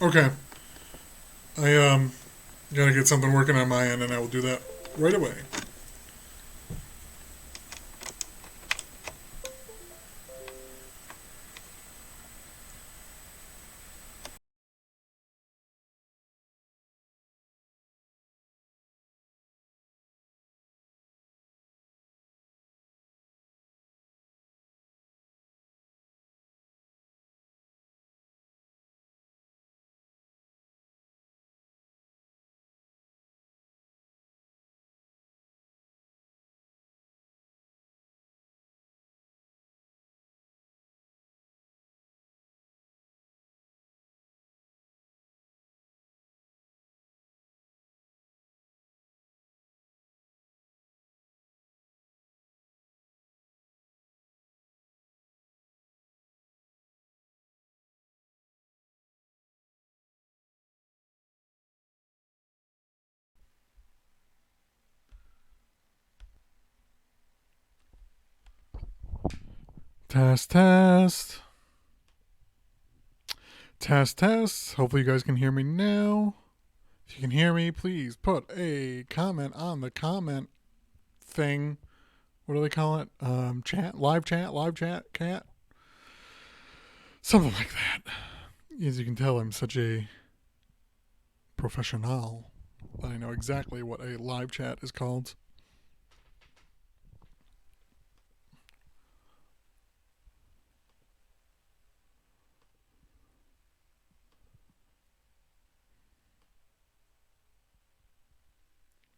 Okay. I gotta get something working on my end, and I will do that right away. Test, test. Test, test. Hopefully, you guys can hear me now. If you can hear me, please put a comment on the comment thing. What do they call it? Live chat, cat? Something like that. As you can tell, I'm such a professional that I know exactly what a live chat is called.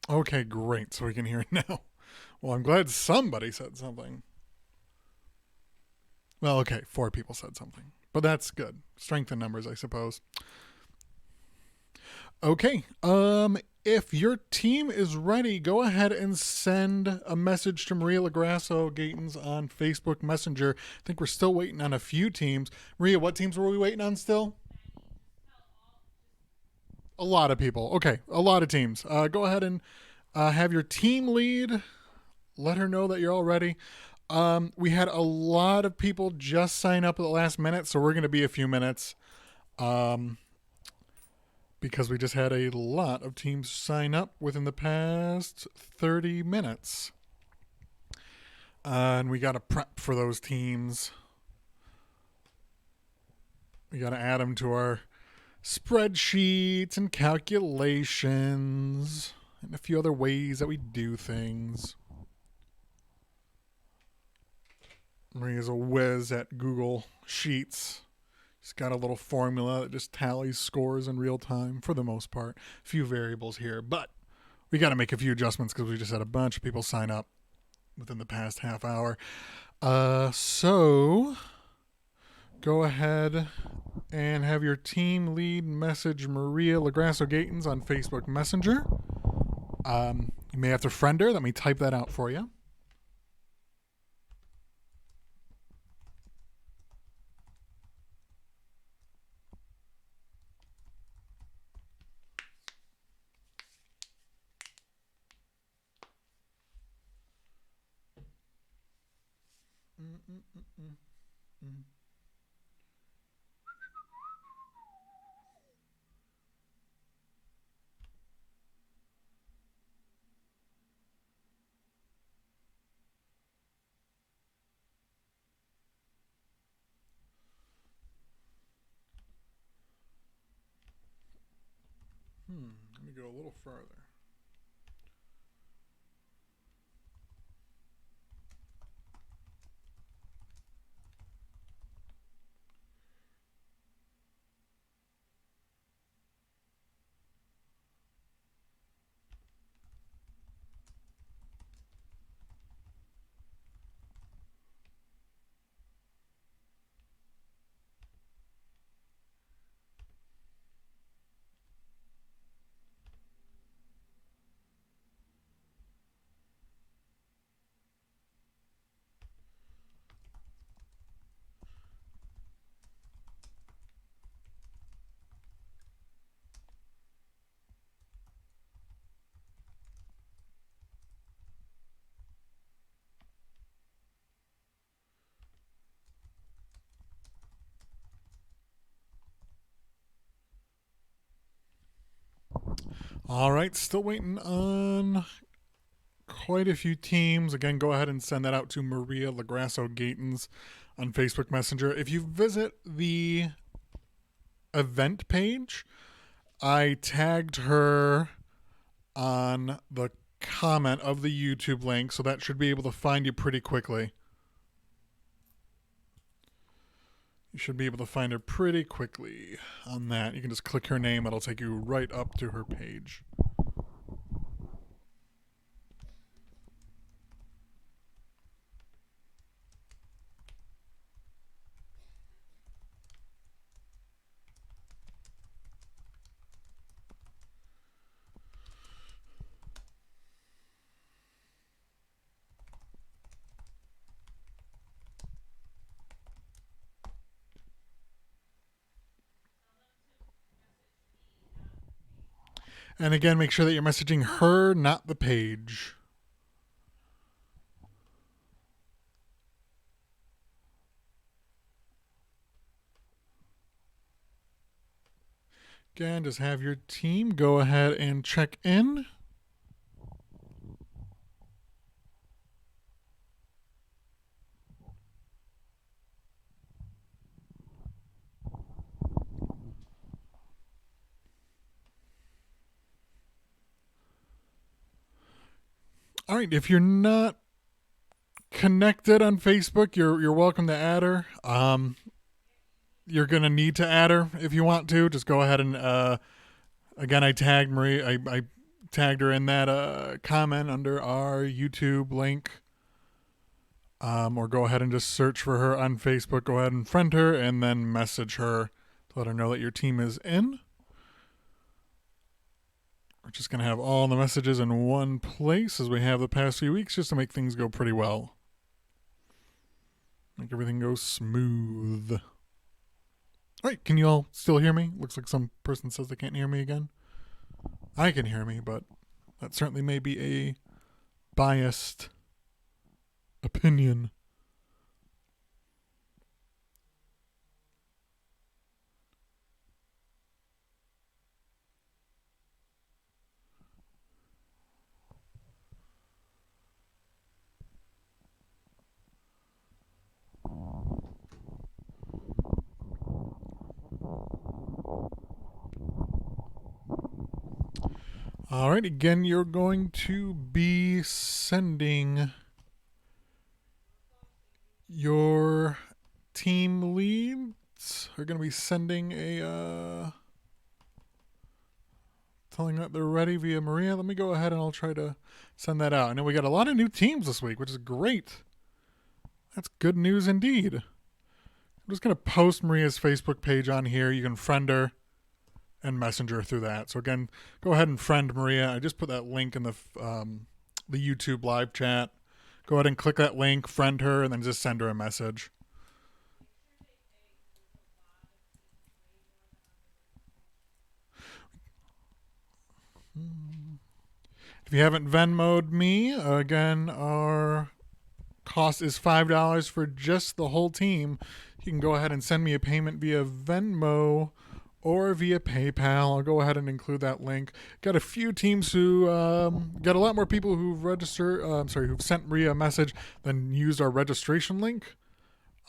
Okay, great. So we can hear it now. Well, I'm glad somebody said something. Well, okay, four people said something. But that's good. Strength in numbers, I suppose. Okay. If your team is ready, go ahead and send a message to Maria Lagrasso Gatens on Facebook Messenger. I think we're still waiting on a few teams. Maria, what teams were we waiting on still? A lot of people. Okay, a lot of teams. Go ahead and have your team lead. Let her know that you're all ready. We had a lot of people just sign up at the last minute, so we're going to be a few minutes. Um, because we just had a lot of teams sign up within the past 30 minutes. And we got to prep for those teams. We got to add them to our spreadsheets and calculations and a few other ways that we do things. Maria's a whiz at Google Sheets. She's got a little formula that just tallies scores in real time for the most part. A few variables here, but we got to make a few adjustments because we just had a bunch of people sign up within the past half hour. So go ahead and have your team lead message Maria Lagrasso Gatens on Facebook Messenger. You may have to friend her. Let me type that out for you. Let me go a little further. All right, still waiting on quite a few teams. Again, go ahead and send that out to Maria Lagrasso Gatens on Facebook Messenger. If you visit the event page, I tagged her on the comment of the YouTube link, so that should be able to find you pretty quickly. You should be able to find her pretty quickly on that. You can just click her name, it'll take you right up to her page. And again, make sure that you're messaging her, not the page. Again, just have your team go ahead and check in. All right, if you're not connected on Facebook, you're welcome to add her. You're gonna need to add her if you want to. Just go ahead and again, I tagged Marie. I tagged her in that comment under our YouTube link. Or go ahead and just search for her on Facebook. Go ahead and friend her and then message her to let her know that your team is in. We're just going to have all the messages in one place as we have the past few weeks just to make things go pretty well. Make everything go smooth. All right, can you all still hear me? Looks like some person says they can't hear me again. I can hear me, but that certainly may be a biased opinion. All right, again, you're going to be sending your team leads. Are going to be sending a telling that they're ready via Maria. Let me go ahead and I'll try to send that out. I know we got a lot of new teams this week, which is great. That's good news indeed. I'm just going to post Maria's Facebook page on here. You can friend her and messenger through that. So again, go ahead and friend Maria. I just put that link in the YouTube live chat. Go ahead and click that link, friend her, and then just send her a message. If you haven't Venmo'd me, again, our cost is $5 for just the whole team. You can go ahead and send me a payment via Venmo or via PayPal. I'll go ahead and include that link. Got a few teams who got a lot more people who've registered. Who've sent Maria a message than used our registration link.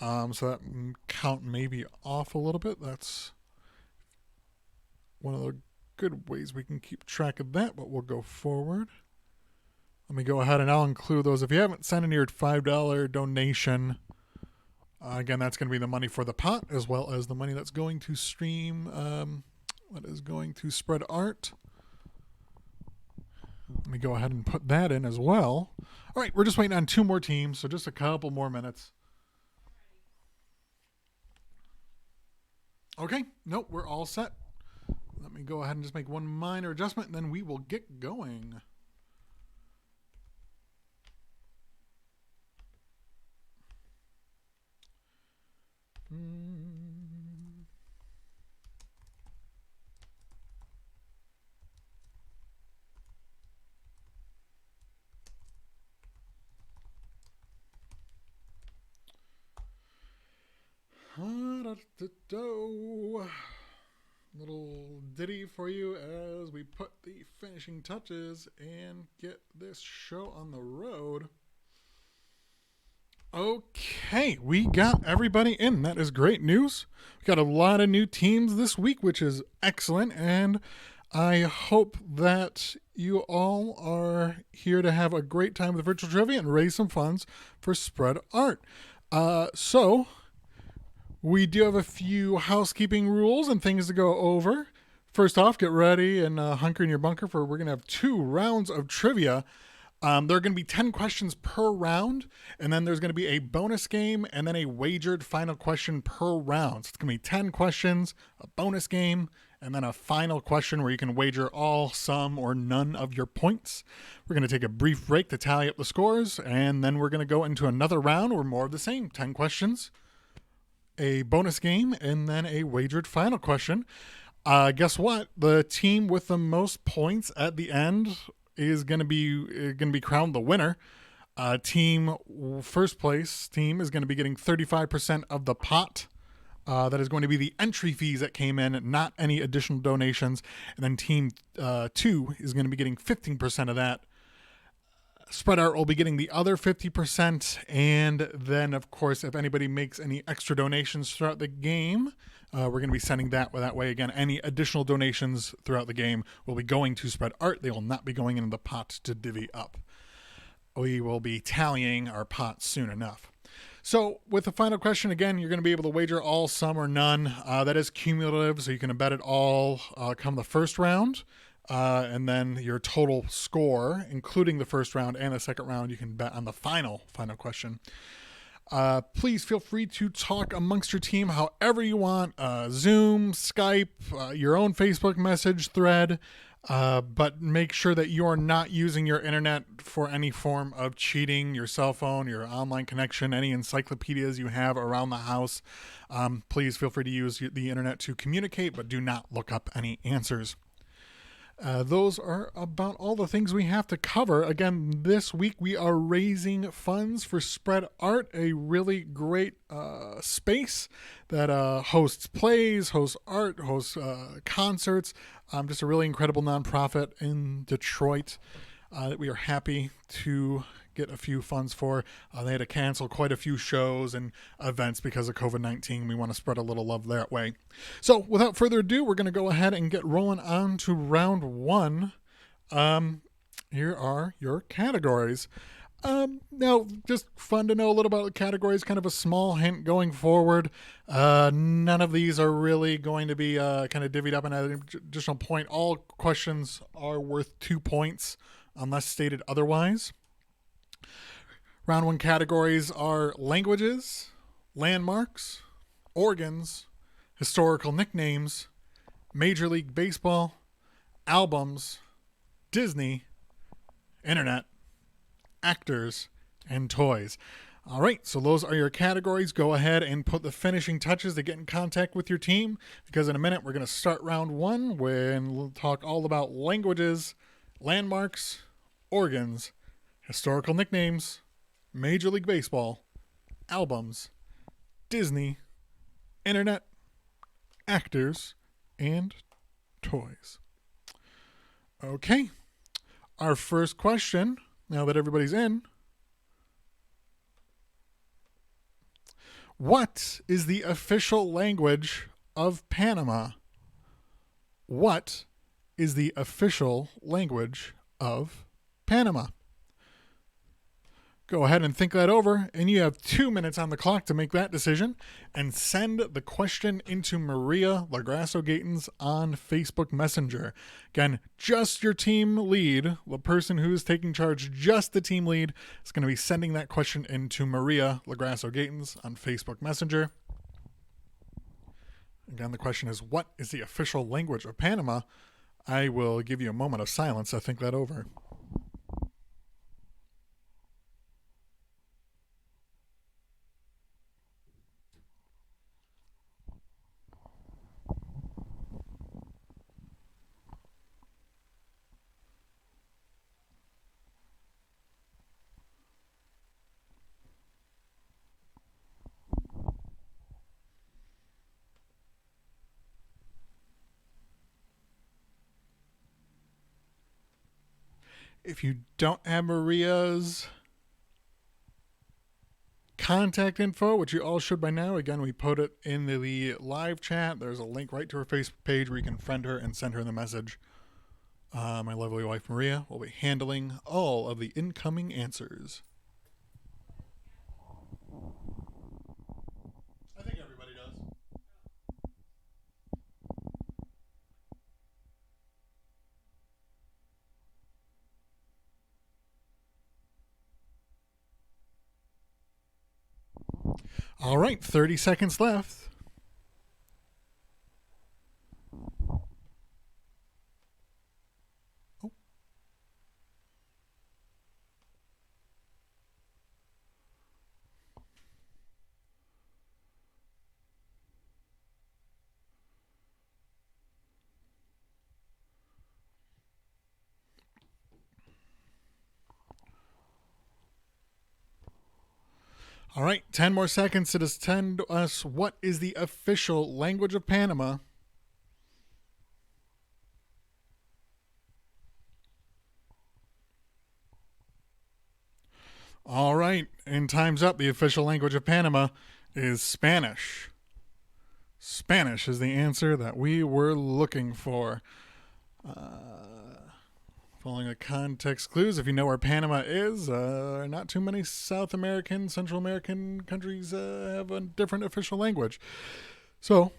So that count may be off a little bit. That's one of the good ways we can keep track of that, but we'll go forward. Let me go ahead and I'll include those. If you haven't sent in your $5 donation, again, that's going to be the money for the pot as well as the money that's going to stream, that is going to spread art. Let me go ahead and put that in as well. All right, we're just waiting on two more teams, so just a couple more minutes. Okay, nope, we're all set. Let me go ahead and just make one minor adjustment, and then we will get going. little ditty for you as we put the finishing touches and get this show on the road. Okay, we got everybody in. That is great news. We got a lot of new teams this week, which is excellent, and I hope that you all are here to have a great time with virtual trivia and raise some funds for Spread Art. So we do have a few housekeeping rules and things to go over. First off, get ready and hunker in your bunker for we're going to have 2 rounds of trivia. There are going to be 10 questions per round, and then there's going to be a bonus game and then a wagered final question per round. So it's going to be 10 questions, a bonus game, and then a final question where you can wager all, some, or none of your points. We're going to take a brief break to tally up the scores, and then we're going to go into another round where more of the same 10 questions, a bonus game, and then a wagered final question. Guess what? The team with the most points at the end is going to be crowned the winner. First place team is going to be getting 35% of the pot. That is going to be the entry fees that came in, not any additional donations. And then team 2 is going to be getting 15% of that. Spread Art will be getting the other 50%. And then, of course, if anybody makes any extra donations throughout the game, we're going to be sending that way. Again, any additional donations throughout the game will be going to Spread Art. They will not be going into the pot to divvy up. We will be tallying our pot soon enough. So with the final question, again, you're going to be able to wager all, some, or none. That is cumulative, so you can bet it all come the first round. And then your total score, including the first round and the second round, you can bet on the final question. Please feel free to talk amongst your team however you want. Zoom, Skype, your own Facebook message thread. But make sure that you are not using your internet for any form of cheating, your cell phone, your online connection, any encyclopedias you have around the house. Please feel free to use the internet to communicate, but do not look up any answers. Those are about all the things we have to cover. Again, this week we are raising funds for Spread Art, a really great space that hosts plays, hosts art, hosts concerts. Just a really incredible nonprofit in Detroit that we are happy to get a few funds for. They had to cancel quite a few shows and events because of COVID-19. We want to spread a little love that way. So without further ado, we're going to go ahead and get rolling on to round 1. Here are your categories. Now, just fun to know a little about the categories, kind of a small hint going forward. None of these are really going to be kind of divvied up in an additional point. All questions are worth 2 points unless stated otherwise. Round 1 categories are languages, landmarks, organs, historical nicknames, Major League Baseball, albums, Disney, internet, actors, and toys. All right, so those are your categories. Go ahead and put the finishing touches to get in contact with your team, because in a minute we're going to start round 1 when we'll talk all about languages, landmarks, organs, historical nicknames, Major League Baseball, albums, Disney, internet, actors, and toys. Okay, our first question, now that everybody's in. What is the official language of Panama? What is the official language of Panama? Go ahead and think that over, and you have 2 minutes on the clock to make that decision, and send the question into Maria LaGrasso Gatens on Facebook Messenger. Again, just your team lead, the person who is taking charge, just the team lead, is going to be sending that question into Maria LaGrasso Gatens on Facebook Messenger. Again, the question is, what is the official language of Panama? I will give you a moment of silence to think that over. If you don't have Maria's contact info, which you all should by now, again, we put it in the live chat. There's a link right to her Facebook page where you can friend her and send her the message. My lovely wife Maria will be handling all of the incoming answers. I think everybody does. All right, 30 seconds left. All right, 10 more seconds to just tell us what is the official language of Panama. All right, and time's up. The official language of Panama is Spanish. Spanish is the answer that we were looking for. Following the context clues, if you know where Panama is, not too many South American, Central American countries have a different official language. So,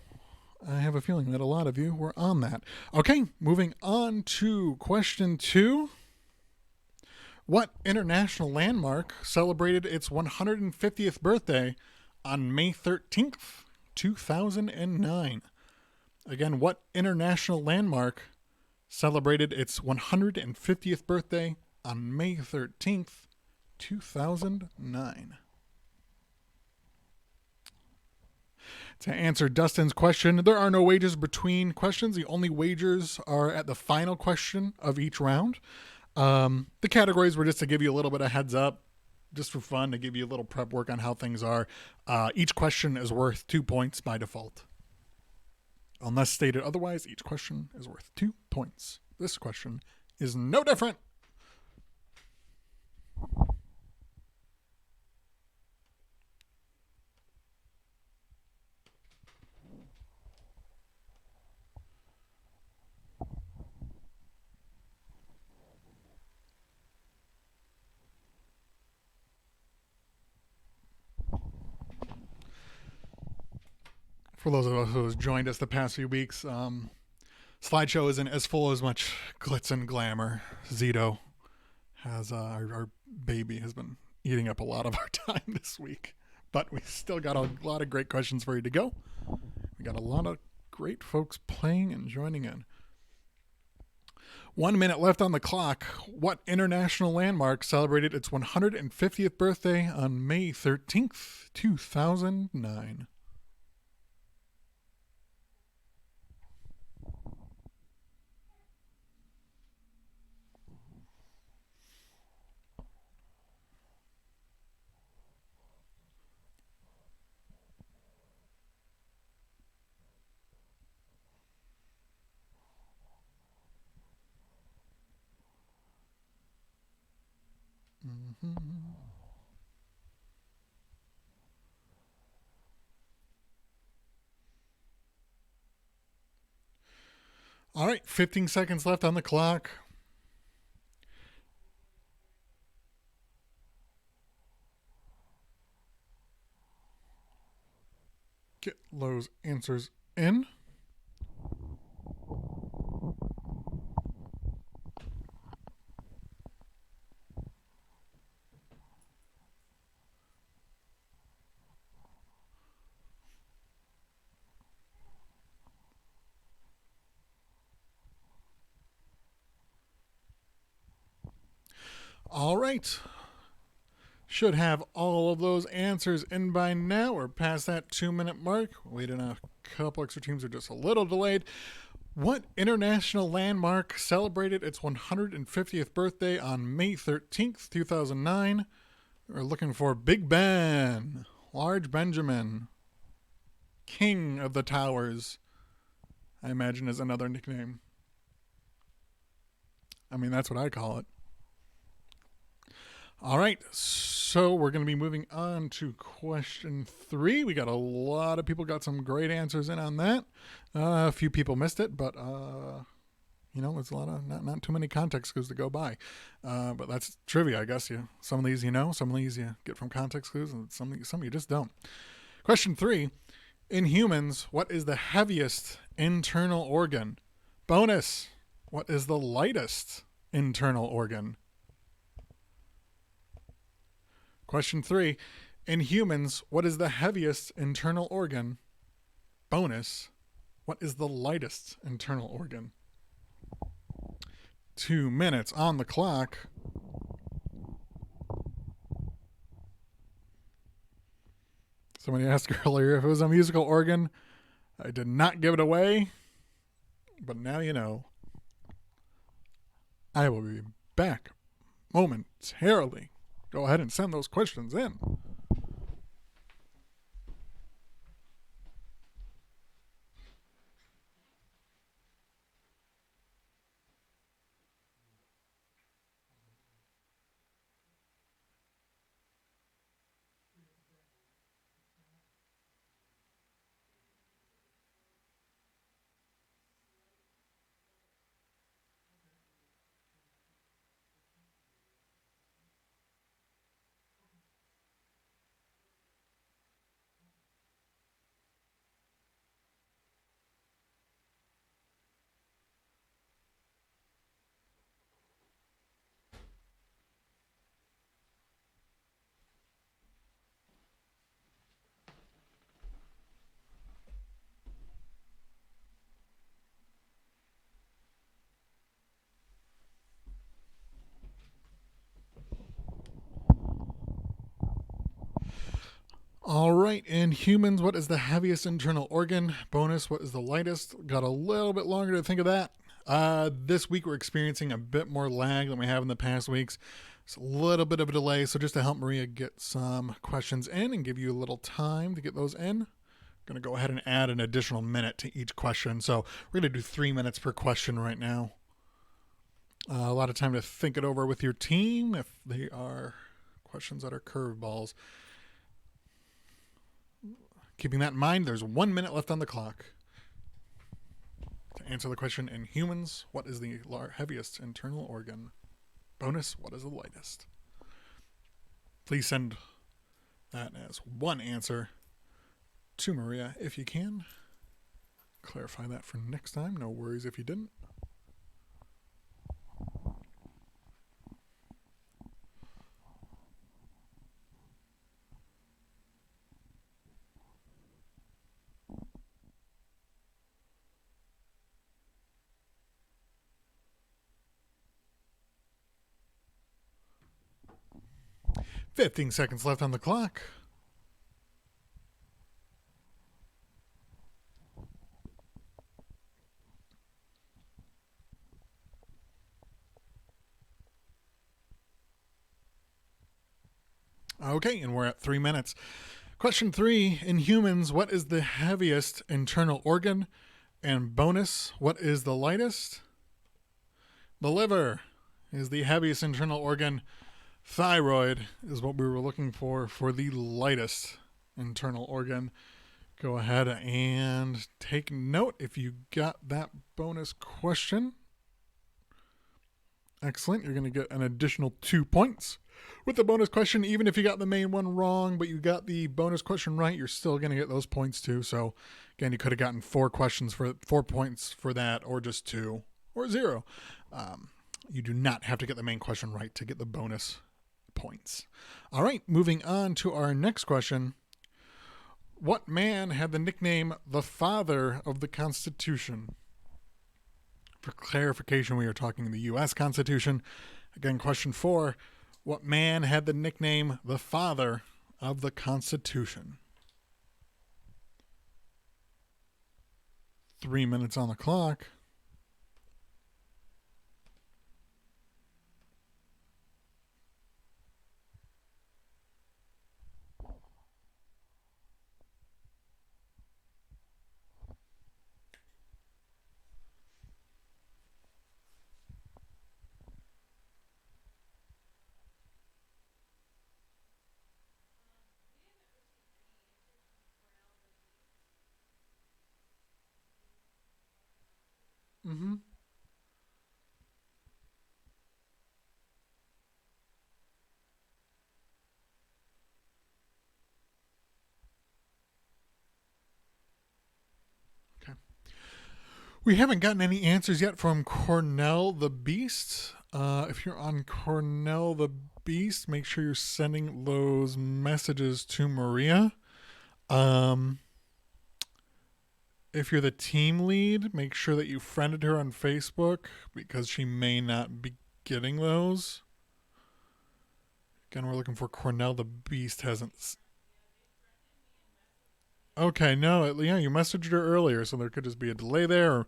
I have a feeling that a lot of you were on that. Okay, moving on to question 2. What international landmark celebrated its 150th birthday on May 13th, 2009? Again, what international landmark celebrated its 150th birthday on May 13th, 2009? To answer Dustin's question, there are no wagers between questions. The only wagers are at the final question of each round. The categories were just to give you a little bit of heads up, just for fun, to give you a little prep work on how things are. Each question is worth 2 points by default. Unless stated otherwise, each question is worth 2 points. This question is no different. For those of us who have joined us the past few weeks, slideshow isn't as full as much glitz and glamour. Zito has our baby has been eating up a lot of our time this week, but we still got a lot of great questions for you to go. We got a lot of great folks playing and joining in. 1 minute left on the clock. What international landmark celebrated its 150th birthday on May 13th, 2009? All right, 15 seconds left on the clock. Get those answers in. All right. Should have all of those answers in by now. We're past that 2-minute mark. Waiting a couple extra teams are just a little delayed. What international landmark celebrated its 150th birthday on May 13th, 2009? We're looking for Big Ben, Large Benjamin, King of the Towers, I imagine is another nickname. I mean, that's what I call it. All right, so we're going to be moving on to question 3. We got a lot of people got some great answers in on that. A few people missed it, but it's a lot of not too many context clues to go by. But that's trivia, I guess. Some of these you know, some of these you get from context clues, and some you just don't. Question 3: in humans, what is the heaviest internal organ? Bonus: what is the lightest internal organ? Question 3: in humans, what is the heaviest internal organ? Bonus: what is the lightest internal organ? 2 minutes on the clock. Somebody asked earlier if it was a musical organ. I did not give it away, but now you know. I will be back momentarily. Go ahead and send those questions in. All right, in humans, what is the heaviest internal organ? Bonus: what is the lightest? Got a little bit longer to think of that. This week we're experiencing a bit more lag than we have in the past weeks. It's a little bit of a delay, so just to help Maria get some questions in and give you a little time to get those in, I'm going to go ahead and add an additional minute to each question. So we're going to do 3 minutes per question right now. A lot of time to think it over with your team if they are questions that are curveballs. Keeping that in mind, there's 1 minute left on the clock. To answer the question, in humans, what is the heaviest internal organ? Bonus: what is the lightest? Please send that as one answer to Maria if you can. Clarify that for next time. No worries if you didn't. "15 seconds left on the clock. Okay, and we're at 3 minutes. Question 3: in humans, what is the heaviest internal organ? And bonus: what is the lightest? The liver is the heaviest internal organ. Thyroid is what we were looking for the lightest internal organ. Go ahead and take note if you got that bonus question. Excellent. You're going to get an additional 2 points with the bonus question. Even if you got the main one wrong, but you got the bonus question right, you're still going to get those points too. So again, you could have gotten 4 points for that, or just 2, or 0. You do not have to get the main question right to get the bonus points. All right, moving on to our next question. What man had the nickname the Father of the Constitution? For clarification, we are talking the U.S. Constitution. Again, question 4. What man had the nickname the Father of the Constitution? 3 minutes on the clock. Mm-hmm. Okay. We haven't gotten any answers yet from Cornell the Beast. If you're on Cornell the Beast, make sure you're sending those messages to Maria. Um, if you're the team lead, make sure that you friended her on Facebook because she may not be getting those. Again, we're looking for Cornell the Beast. Hasn't. Okay, no, yeah, you messaged her earlier, so there could just be a delay there, or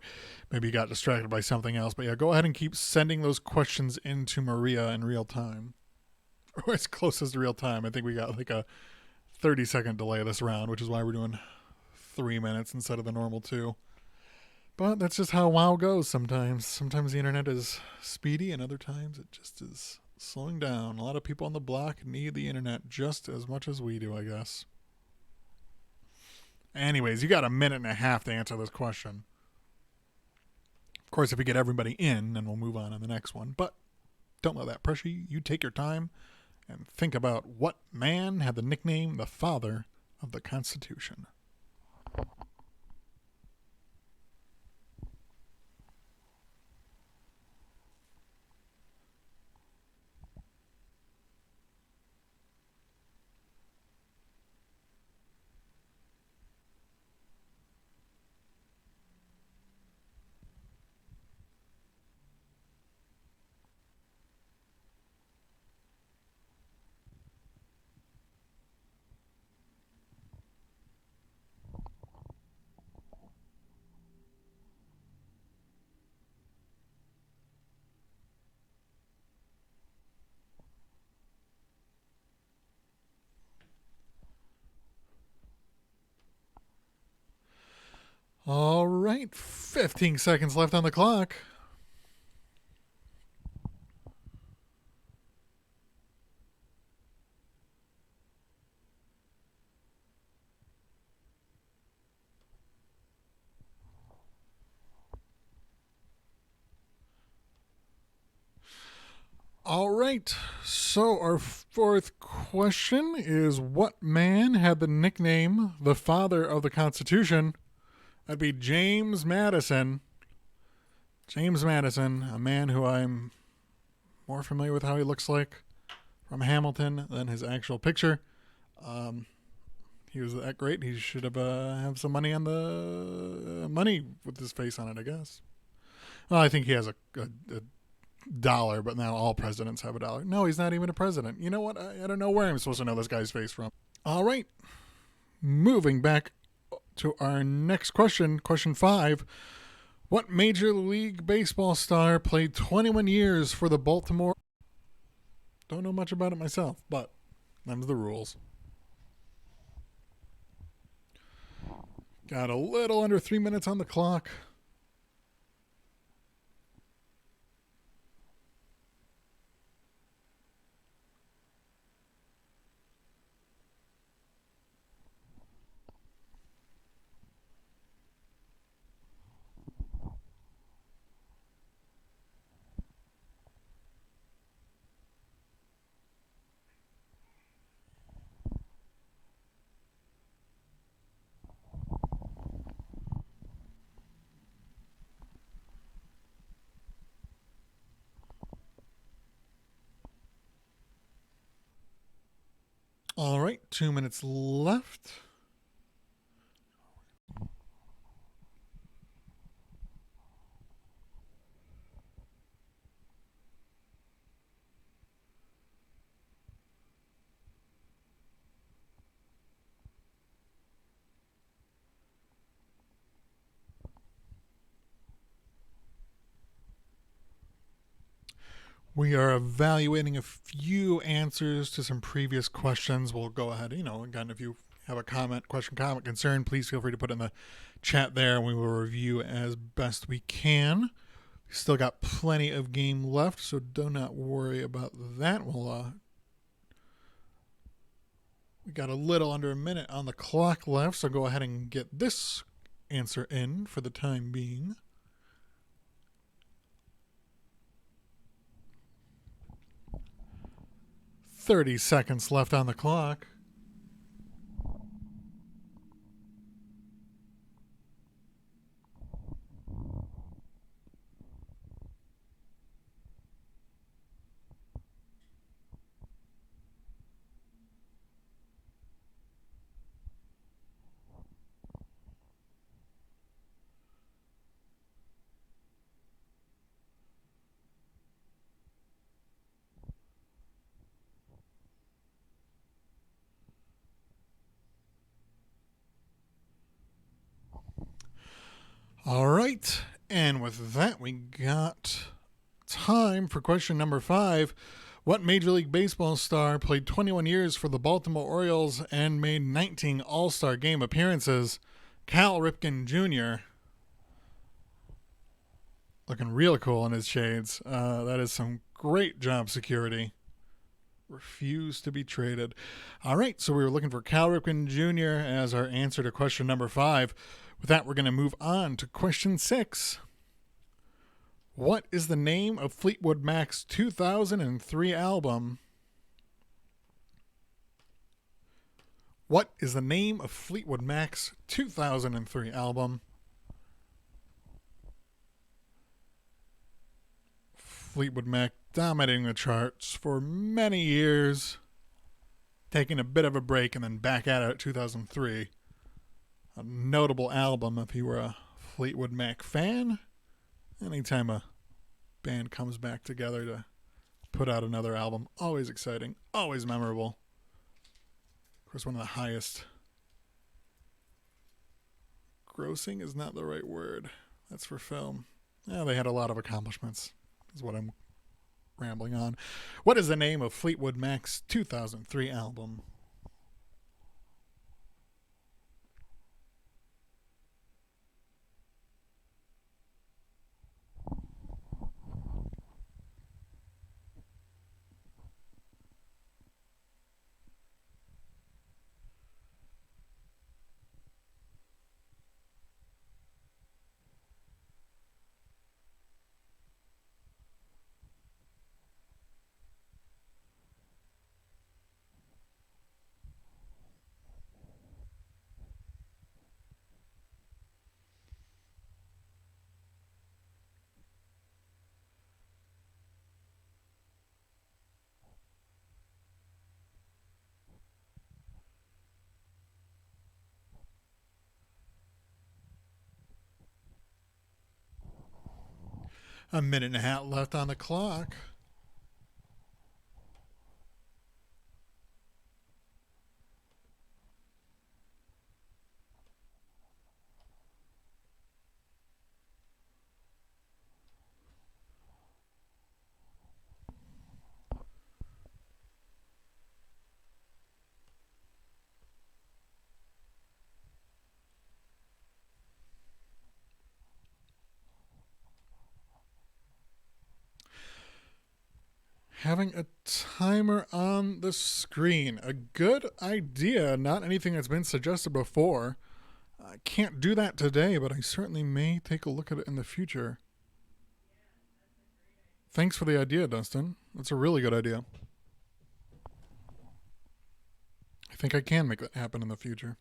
maybe you got distracted by something else. But yeah, go ahead and keep sending those questions into Maria in real time, or as close as real time. I think we got like a 30-second delay this round, which is why we're doing 3 minutes instead of the normal two. But that's just how WoW goes sometimes. Sometimes the internet is speedy, and other times it just is slowing down. A lot of people on the block need the internet just as much as we do, I guess. Anyways, you got a minute and a half to answer this question. Of course, if we get everybody in, then we'll move on to the next one. But don't let that pressure you. You take your time and think about what man had the nickname the Father of the Constitution. All right, 15 seconds left on the clock. All right. So our fourth question is what man had the nickname the Father of the Constitution? That'd be James Madison. James Madison, a man who I'm more familiar with how he looks like from Hamilton than his actual picture. Um, he was that great. He should have some money on the money with his face on it, I guess. Well, I think he has a dollar, but now all presidents have a dollar. No, he's not even a president. You know what? I don't know where I'm supposed to know this guy's face from. All right. Moving back to our next question, question 5. What Major League Baseball star played 21 years for the Baltimore? Don't know much about it myself, but them's the rules. Got a little under 3 minutes on the clock. All right, 2 minutes left. We are evaluating a few answers to some previous questions. We'll go ahead, again, if you have a comment, question, comment, concern, please feel free to put it in the chat there and we will review as best we can. Still got plenty of game left, so do not worry about that. We got a little under a minute on the clock left, so go ahead and get this answer in for the time being. 30 seconds left on the clock. All right. And with that, we got time for question number 5. What Major League Baseball star played 21 years for the Baltimore Orioles and made 19 All-Star Game appearances? Cal Ripken Jr. Looking real cool in his shades. That is some great job security. Refused to be traded. All right, so we were looking for Cal Ripken Jr. as our answer to question number 5. With that, we're going to move on to question 6. What is the name of Fleetwood Mac's 2003 album? What is the name of Fleetwood Mac's 2003 album? Fleetwood Mac dominating the charts for many years, taking a bit of a break and then back at it at 2003. A notable album if you were a Fleetwood Mac fan. Anytime a band comes back together to put out another album, always exciting, always memorable. Of course, one of the highest grossing is not the right word. That's for film. Yeah, they had a lot of accomplishments, is what I'm rambling on. What is the name of Fleetwood Mac's 2003 album? A minute and a half left on the clock. Having a timer on the screen. A good idea, not anything that's been suggested before. I can't do that today, but I certainly may take a look at it in the future. Thanks for the idea, Dustin. That's a really good idea. I think I can make that happen in the future.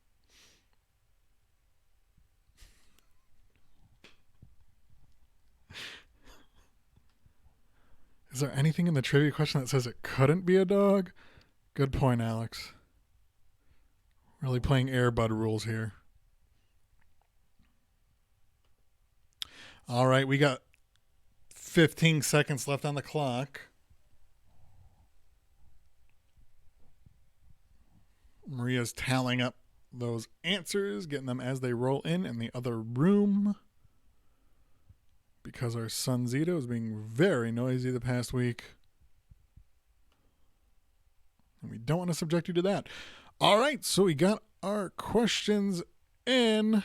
Is there anything in the trivia question that says it couldn't be a dog? Good point, Alex. Really playing Airbud rules here. All right, we got 15 seconds left on the clock. Maria's tallying up those answers, getting them as they roll in the other room. Because our son Zito is being very noisy the past week. And we don't want to subject you to that. All right, so we got our questions in.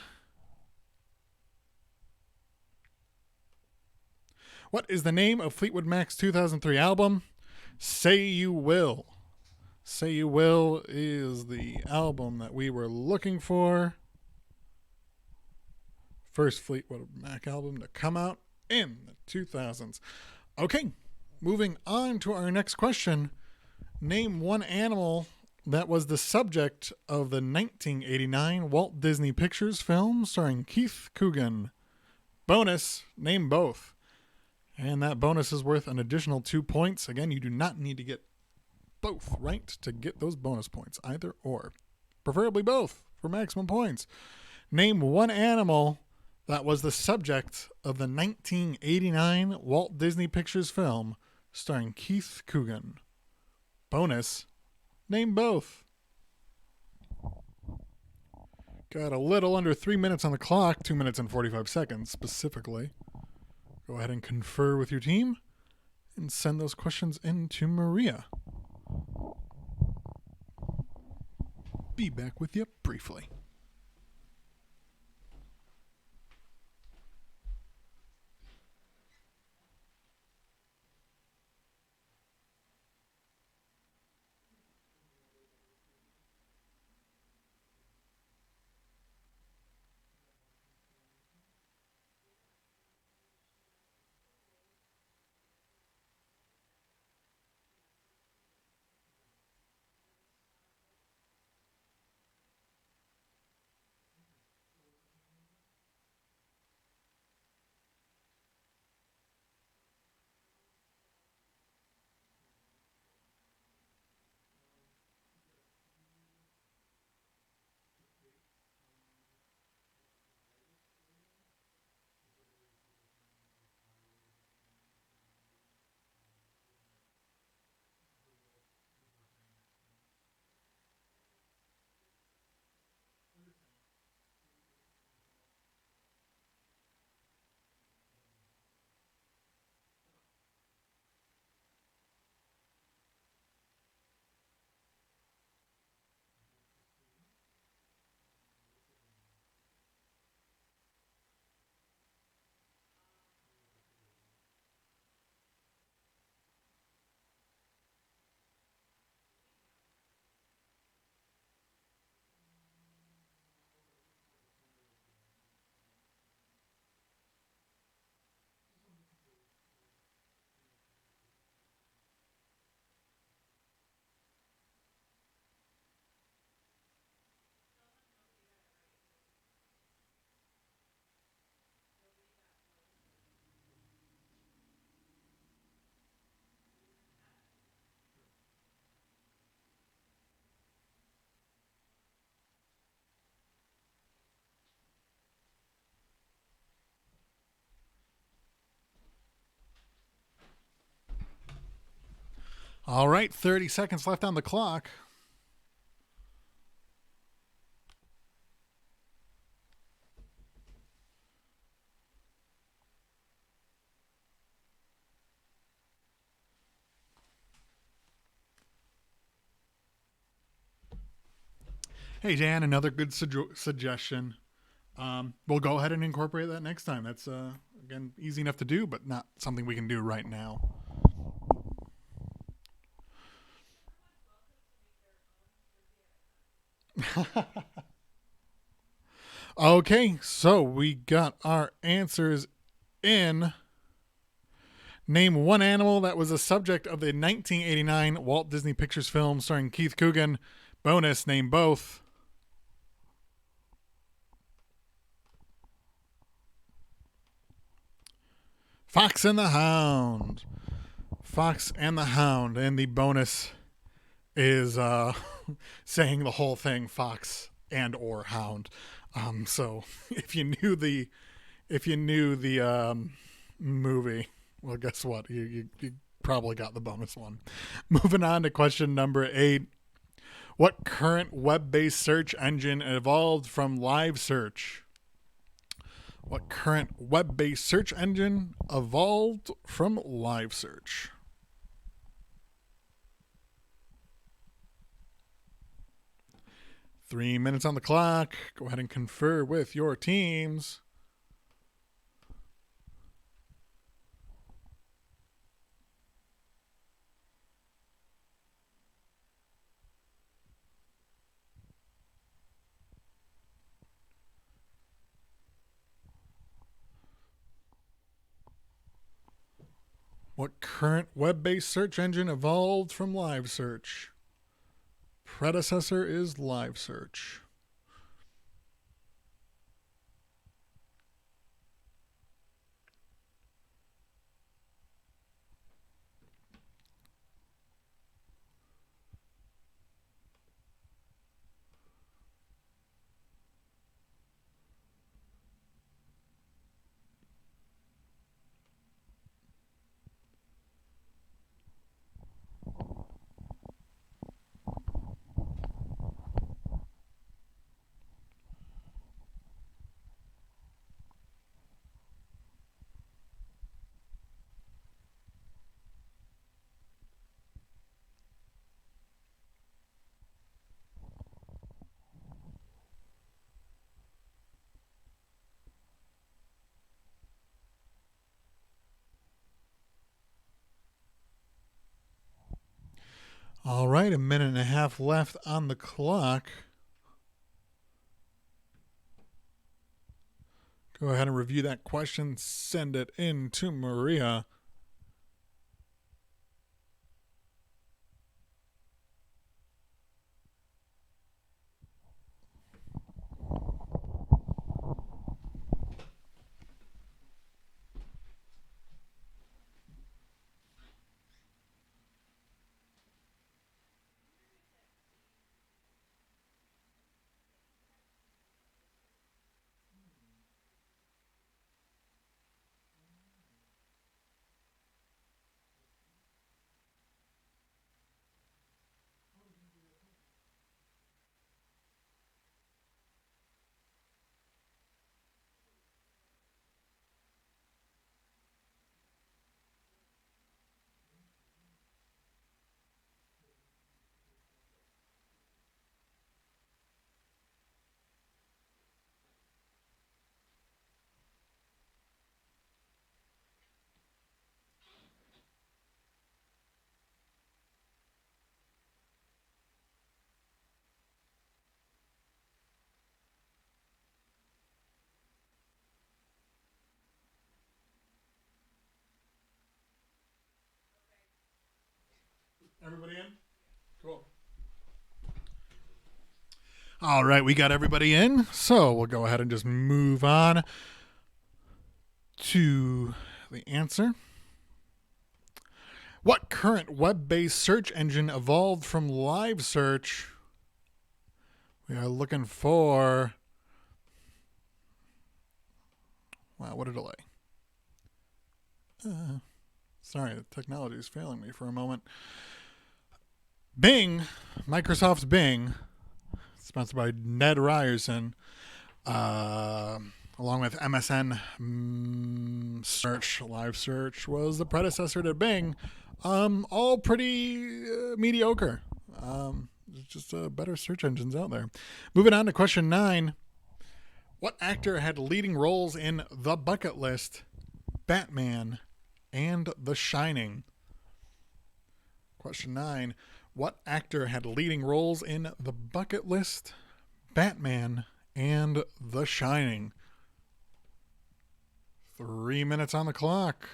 What is the name of Fleetwood Mac's 2003 album? Say You Will. Say You Will is the album that we were looking for. First Fleetwood Mac album to come out in the 2000s. Okay, moving on to our next question. Name one animal that was the subject of the 1989 Walt Disney Pictures film starring Keith Coogan. Bonus, name both. And that bonus is worth an additional 2 points. Again, you do not need to get both right to get those bonus points, either or. Preferably both for maximum points. Name one animal that was the subject of the 1989 Walt Disney Pictures film starring Keith Coogan. Bonus, name both. Got a little under 3 minutes on the clock, 2 minutes and 45 seconds specifically. Go ahead and confer with your team and send those questions in to Maria. Be back with you briefly. All right, 30 seconds left on the clock. Hey, Dan, another good suggestion. We'll go ahead and incorporate that next time. That's, again, easy enough to do, but not something we can do right now. Okay, so we got our answers in. Name one animal that was the subject of the 1989 Walt Disney Pictures film starring Keith Coogan. Bonus, name both. Fox and the Hound. Fox and the Hound. And the bonus is saying the whole thing, Fox and or Hound. So if you knew the movie, well, guess what? You probably got the bonus one. Moving on to question number 8. What current web-based search engine evolved from Live Search? What current web-based search engine evolved from Live Search? Three minutes on the clock. Go ahead and confer with your teams. What current web-based search engine evolved from Live Search? Predecessor is Live Search. All right, a minute and a half left on the clock. Go ahead and review that question. Send it in to Maria. Everybody in? Cool. All right, we got everybody in. So we'll go ahead and just move on to the answer. What current web-based search engine evolved from Live Search? We are looking for... Wow, what a delay. Sorry, the technology is failing me for a moment. Bing, Microsoft's Bing, sponsored by Ned Ryerson, along with MSN Search, Live Search, was the predecessor to Bing. All pretty mediocre. Just better search engines out there. Moving on to question 9. What actor had leading roles in The Bucket List, Batman, and The Shining? Question 9. What actor had leading roles in The Bucket List, Batman, and The Shining? 3 minutes on the clock.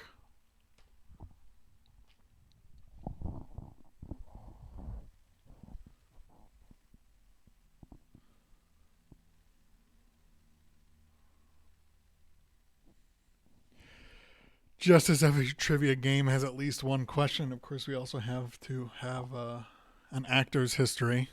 Just as every trivia game has at least one question, of course, we also have to have an actor's history.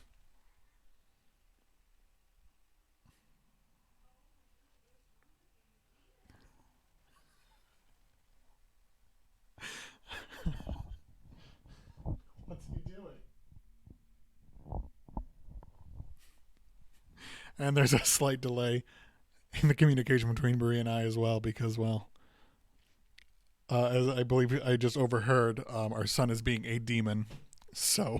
What's he doing? And there's a slight delay in the communication between Marie and I as well because, well, as I believe I just overheard, our son is being a demon. So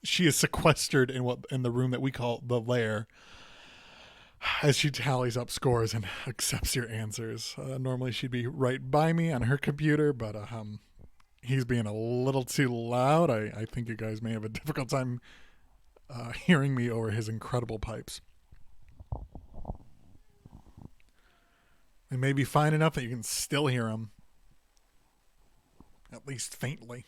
she is sequestered in the room that we call the lair as she tallies up scores and accepts your answers. Normally she'd be right by me on her computer, but he's being a little too loud. I think you guys may have a difficult time hearing me over his incredible pipes. They may be fine enough that you can still hear him. at least faintly.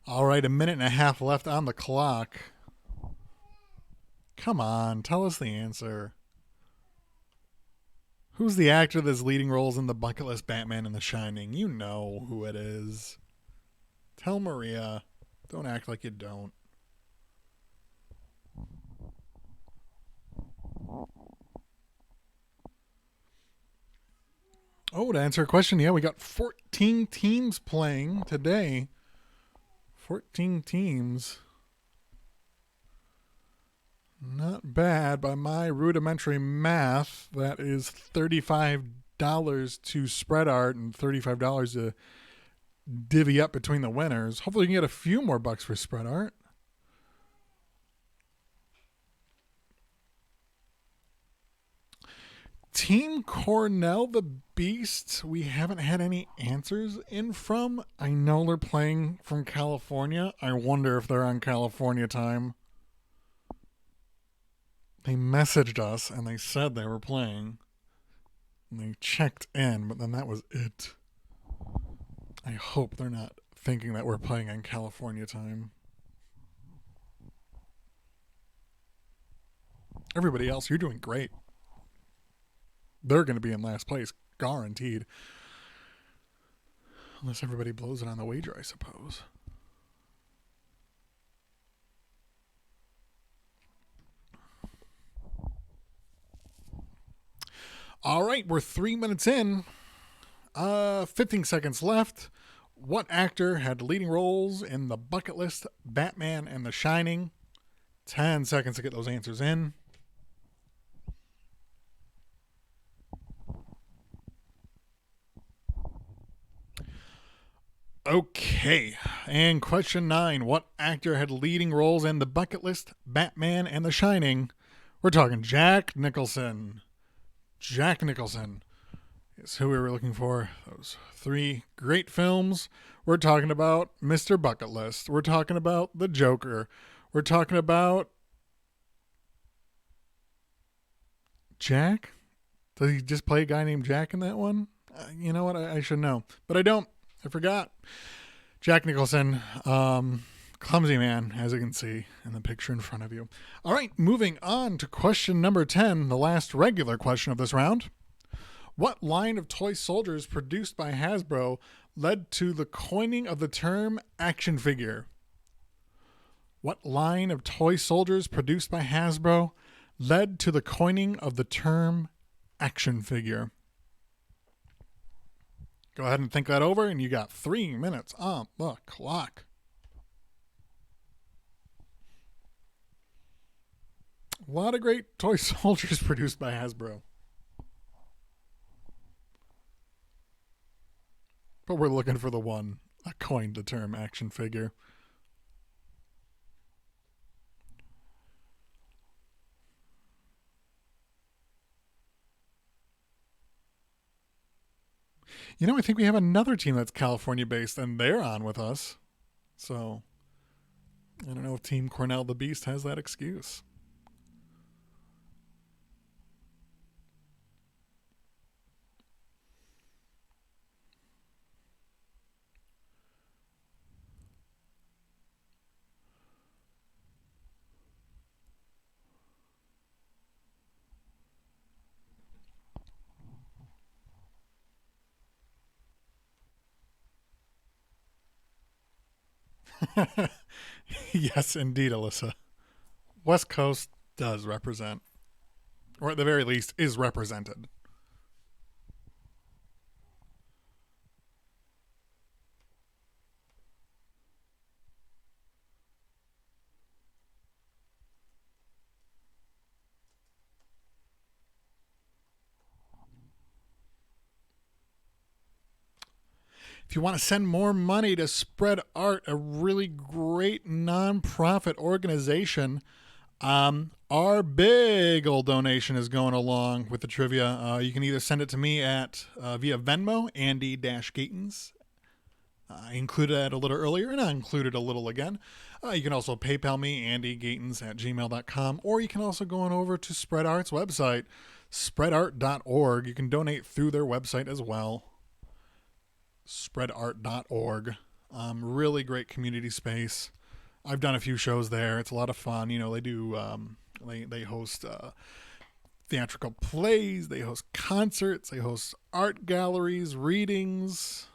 All right, a minute and a half left on the clock. Come on, tell us the answer. Who's the actor that's leading roles in the bucket list Batman and The Shining? You know who it is. Tell Maria. Don't act like you don't. Oh, to answer a question, yeah, we got 14 teams playing today. 14 teams. Not bad by my rudimentary math. That is $35 to spread art and $35 to divvy up between the winners. Hopefully we can get a few more bucks for spread art. Team Cornell the Beast, we haven't had any answers in from. I know they're playing from California. I wonder if they're on California time. They messaged us and they said they were playing. And they checked in, but then that was it. I hope they're not thinking that we're playing on California time. Everybody else, you're doing great. They're going to be in last place, guaranteed. Unless everybody blows it on the wager, I suppose. All right, we're 3 minutes in. 15 seconds left. What actor had leading roles in the bucket list Batman and The Shining? 10 seconds to get those answers in. Okay, and question 9. What actor had leading roles in the bucket list Batman and The Shining? We're talking Jack Nicholson. Jack Nicholson is who we were looking for. Those 3 great films. We're talking about Mr. Bucket List. We're talking about The Joker. We're talking about Jack. Does he just play a guy named Jack in that one? You know what? I should know, but I don't. I forgot. Jack Nicholson, clumsy man, as you can see in the picture in front of you. All right, moving on to question number 10, the last regular question of this round. What line of toy soldiers produced by Hasbro led to the coining of the term action figure? What line of toy soldiers produced by Hasbro led to the coining of the term action figure? Go ahead and think that over, and you got 3 minutes on the clock. A lot of great toy soldiers produced by Hasbro. But we're looking for the one that coined the term action figure. You know, I think we have another team that's California based, and they're on with us. So, I don't know if Team Cornell the Beast has that excuse. Yes, indeed, Alyssa. West Coast does represent, or at the very least, is represented. If you want to send more money to Spread Art, a really great nonprofit organization, our big old donation is going along with the trivia. You can either send it to me at via Venmo, Andy-Gatens, I included that a little earlier, and I included a little again. You can also PayPal me, andygatens@gmail.com, or you can also go on over to Spread Art's website, spreadart.org. You can donate through their website as well, spreadart.org. Really great community space. I've done a few shows there. It's a lot of fun. You know, they do, they host theatrical plays, they host concerts, they host art galleries, readings.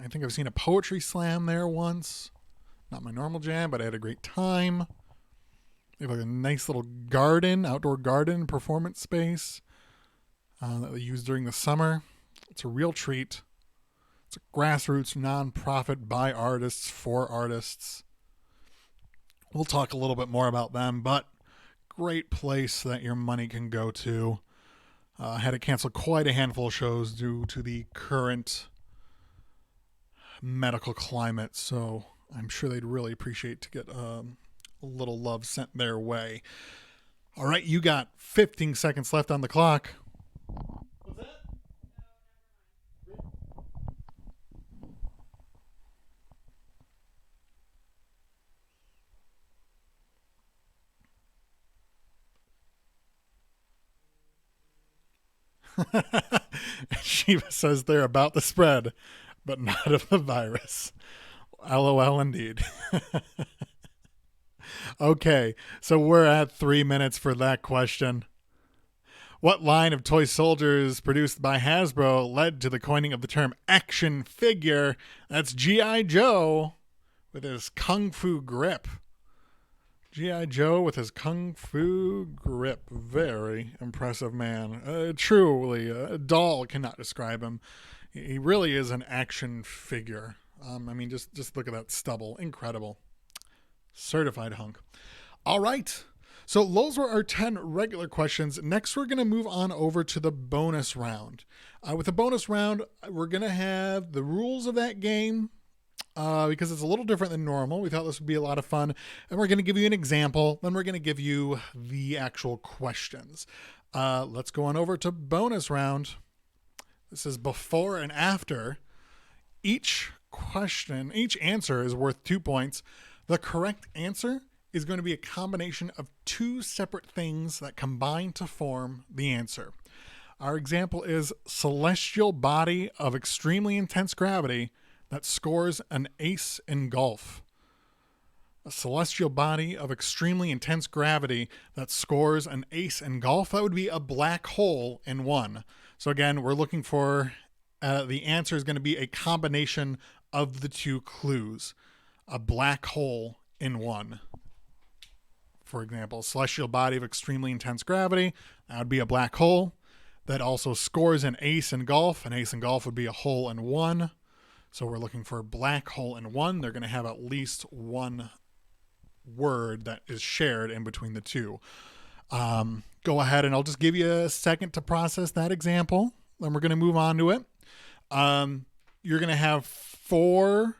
I think I've seen a poetry slam there once. Not my normal jam, but I had a great time. They have like a nice little garden, outdoor garden performance space that they use during the summer. It's a real treat. It's a grassroots nonprofit by artists for artists. We'll talk a little bit more about them, but great place that your money can go to. I had to cancel quite a handful of shows due to the current medical climate, so I'm sure they'd really appreciate to get a little love sent their way. All right, you got 15 seconds left on the clock. What's that? Shiva says they're about the spread, but not of the virus. LOL indeed. Okay, so we're at 3 minutes for that question. What line of toy soldiers produced by Hasbro led to the coining of the term action figure? That's G.I. Joe with his Kung Fu grip. G.I. Joe with his Kung Fu grip. Very impressive man. Truly, a doll cannot describe him. He really is an action figure. I mean, just look at that stubble. Incredible. Certified hunk. All right. So those were our 10 regular questions. Next, we're going to move on over to the bonus round. With the bonus round, we're going to have the rules of that game because it's a little different than normal. We thought this would be a lot of fun. And we're going to give you an example. Then we're going to give you the actual questions. Let's go on over to bonus round. This is before and after. Each answer is worth 2 points. The correct answer is going to be a combination of two separate things that combine to form the answer. Our example is celestial body of extremely intense gravity that scores an ace in golf. A celestial body of extremely intense gravity that scores an ace in golf. That would be a black hole in one. So again, we're looking for the answer is going to be a combination of the two clues. A black hole in one. For example, celestial body of extremely intense gravity, that would be a black hole. That also scores an ace in golf. An ace in golf would be a hole in one. So we're looking for a black hole in one. They're going to have at least one word that is shared in between the two. Go ahead and I'll just give you a second to process that example. Then we're going to move on to it. You're going to have 4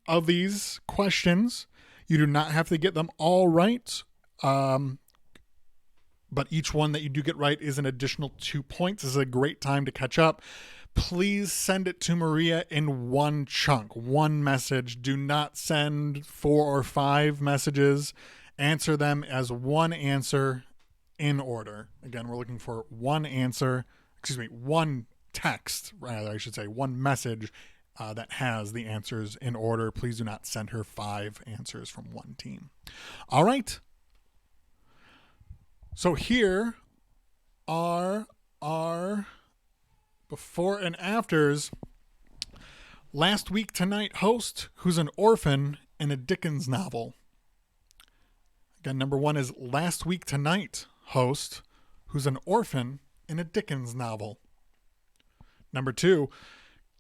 of these questions. You do not have to get them all right. But each one that you do get right is an additional 2 points. This is a great time to catch up. Please send it to Maria in one chunk, one message. Do not send 4 or 5 messages. Answer them as one answer in order. Again, we're looking for one text, rather, I should say, one message that has the answers in order. Please do not send her 5 answers from one team. All right. So here are our before and afters. Last Week Tonight host who's an orphan in a Dickens novel. Again, number 1 is Last Week Tonight host who's an orphan in a Dickens novel. Number 2,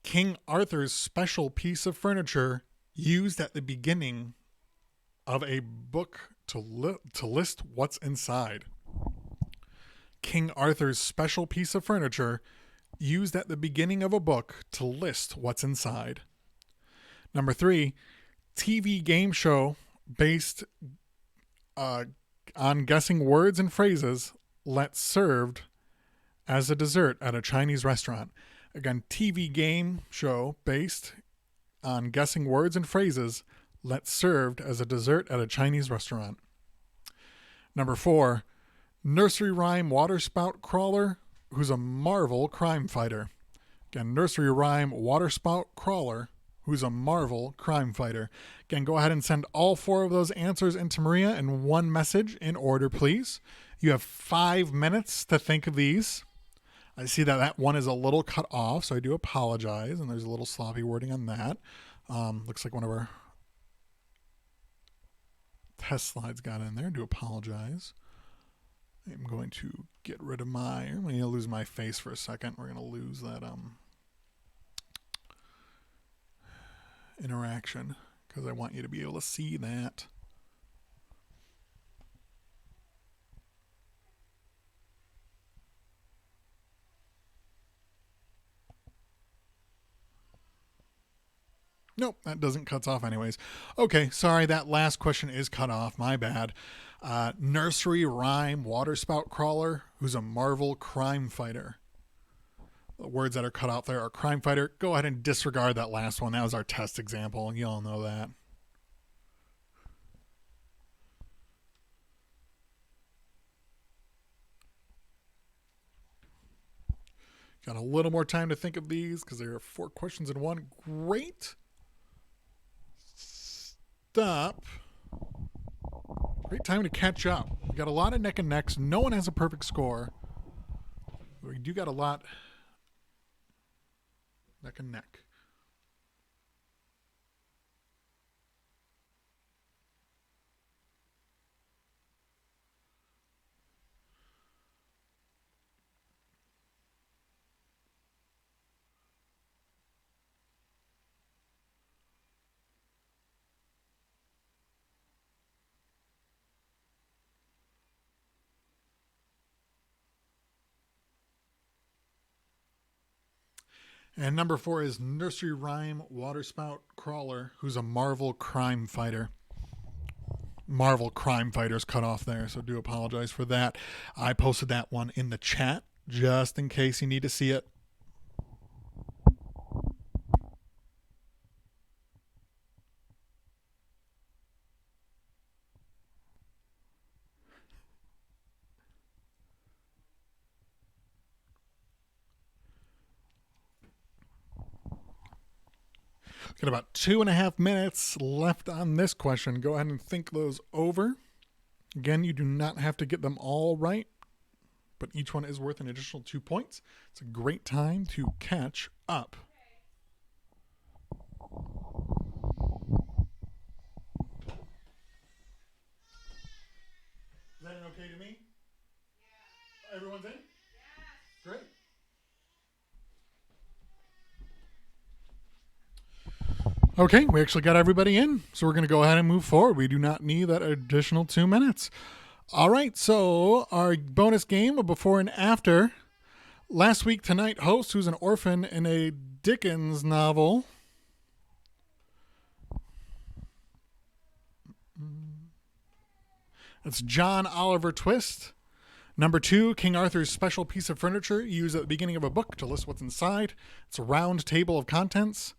King Arthur's special piece of furniture used at the beginning of a book to list what's inside. King Arthur's special piece of furniture used at the beginning of a book to list what's inside. Number 3, TV game show based on guessing words and phrases that's served as a dessert at a Chinese restaurant. Again, TV game show based on guessing words and phrases that's served as a dessert at a Chinese restaurant. Number 4, nursery rhyme waterspout crawler who's a Marvel crime fighter. Again, nursery rhyme waterspout crawler who's a Marvel crime fighter. Again, go ahead and send all 4 of those answers into Maria in one message in order, please. You have 5 minutes to think of these. I see that one is a little cut off, so I do apologize, and there's a little sloppy wording on that. Looks like one of our test slides got in there. I do apologize. I'm going to get rid of I'm going to lose my face for a second. We're going to lose that interaction because I want you to be able to see that. Nope, that doesn't cut off anyways. Okay, sorry, that last question is cut off. My bad. Nursery rhyme waterspout crawler who's a Marvel crime fighter. The words that are cut out there are crime fighter. Go ahead and disregard that last one. That was our test example. You all know that. Got a little more time to think of these because there are 4 questions in one. Great. Stop. Great time to catch up. We got a lot of neck and necks. No one has a perfect score. We do got a lot neck and neck. And number 4 is nursery rhyme waterspout crawler who's a Marvel crime fighter. Marvel crime fighters cut off there, so do apologize for that. I posted that one in the chat just in case you need to see it. Got about 2.5 minutes left on this question. Go ahead and think those over. Again, you do not have to get them all right, but each one is worth an additional 2 points. It's a great time to catch up. Is that okay to me? Yeah. Everyone's in? Yes. Great. Okay, we actually got everybody in, so we're going to go ahead and move forward. We do not need that additional 2 minutes. All right, so our bonus game of before and after. Last week tonight, host, who's an orphan in a Dickens novel. It's John Oliver Twist. Number 2, King Arthur's special piece of furniture used at the beginning of a book to list what's inside. It's a round table of contents.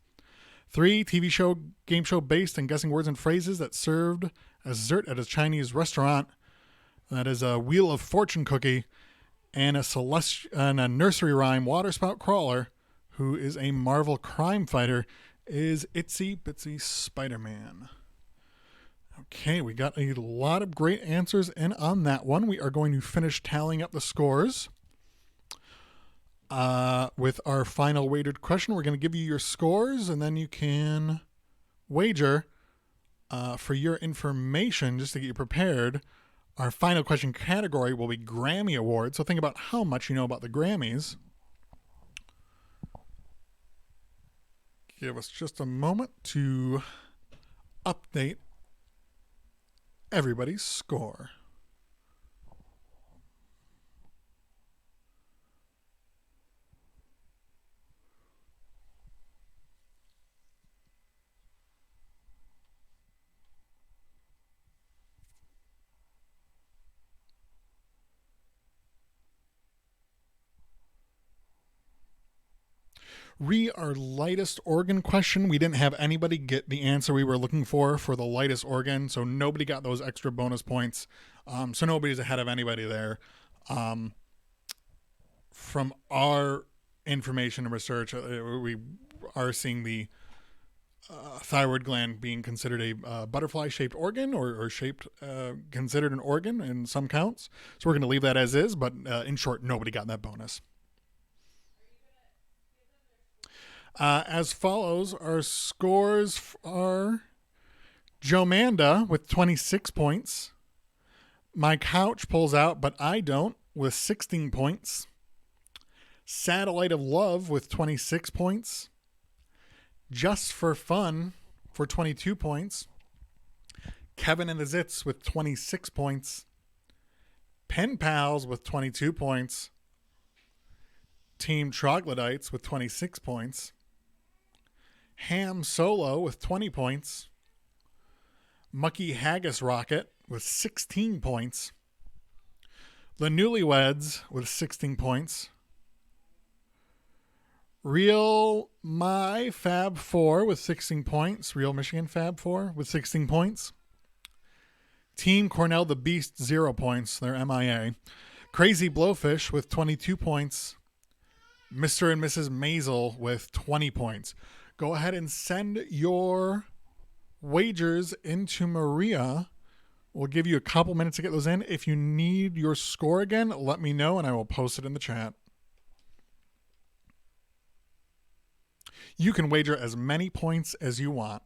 3, TV show, game show based on guessing words and phrases that served as dessert at a Chinese restaurant. That is a Wheel of Fortune cookie and a nursery rhyme waterspout crawler who is a Marvel crime fighter is Itsy Bitsy Spider-Man. Okay, we got a lot of great answers in on that one. We are going to finish tallying up the scores. With our final weighted question, we're going to give you your scores, and then you can wager for your information just to get you prepared. Our final question category will be Grammy Awards. So think about how much you know about the Grammys. Give us just a moment to update everybody's score. Our lightest organ question. We didn't have anybody get the answer we were looking for the lightest organ, so nobody got those extra bonus points. So nobody's ahead of anybody there. From our information and research, we are seeing the thyroid gland being considered a butterfly-shaped organ or shaped considered an organ in some counts. So we're going to leave that as is, but in short, nobody got that bonus. As follows, our scores are Jomanda with 26 points. My couch pulls out, but I don't, with 16 points. Satellite of Love with 26 points. Just for Fun for 22 points. Kevin and the Zits with 26 points. Pen Pals with 22 points. Team Troglodytes with 26 points. Ham Solo with 20 points. Mucky Haggis Rocket with 16 points. The Newlyweds with 16 points. Real My Fab 4 with 16 points. Real Michigan Fab 4 with 16 points. Team Cornell the Beast 0 points. They're MIA. Crazy Blowfish with 22 points. Mr. and Mrs. Maisel with 20 points. Go ahead and send your wagers into Maria. We'll give you a couple minutes to get those in. If you need your score again, let me know and I will post it in the chat. You can wager as many points as you want.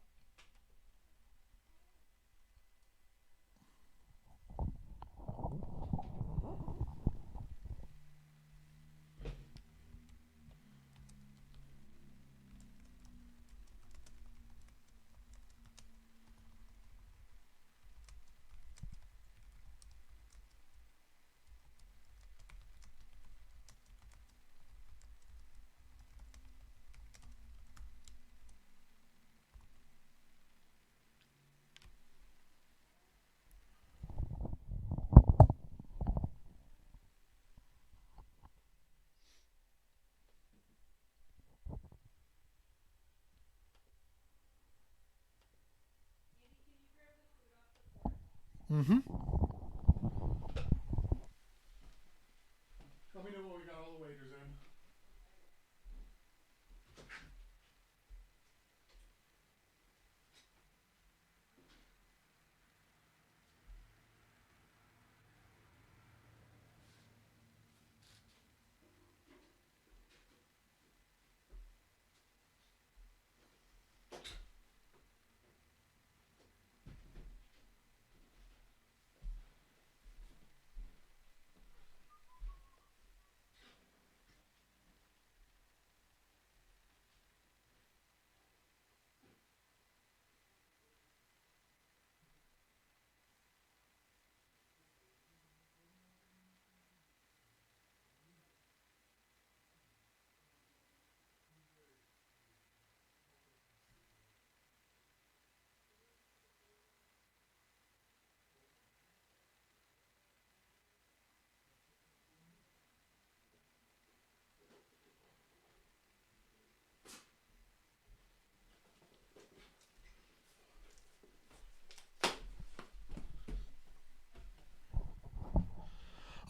Mm-hmm. Let me know when we got all the wagers in.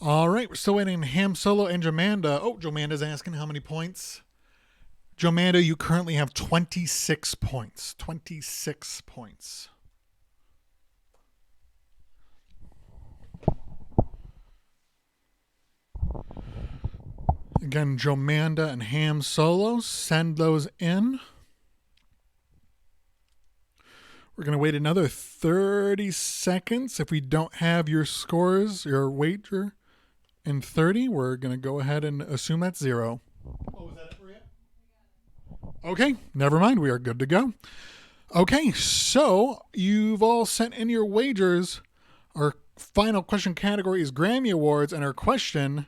All right, we're still waiting on Ham Solo and Jomanda. Oh, Jomanda's asking how many points. Jomanda, you currently have 26 points. 26 points. Again, Jomanda and Ham Solo, send those in. We're going to wait another 30 seconds. If we don't have your scores, your wager in 30, we're going to go ahead and assume that's 0. Oh, was that it for you? Okay, never mind. We are good to go. Okay, so you've all sent in your wagers. Our final question category is Grammy Awards, and our question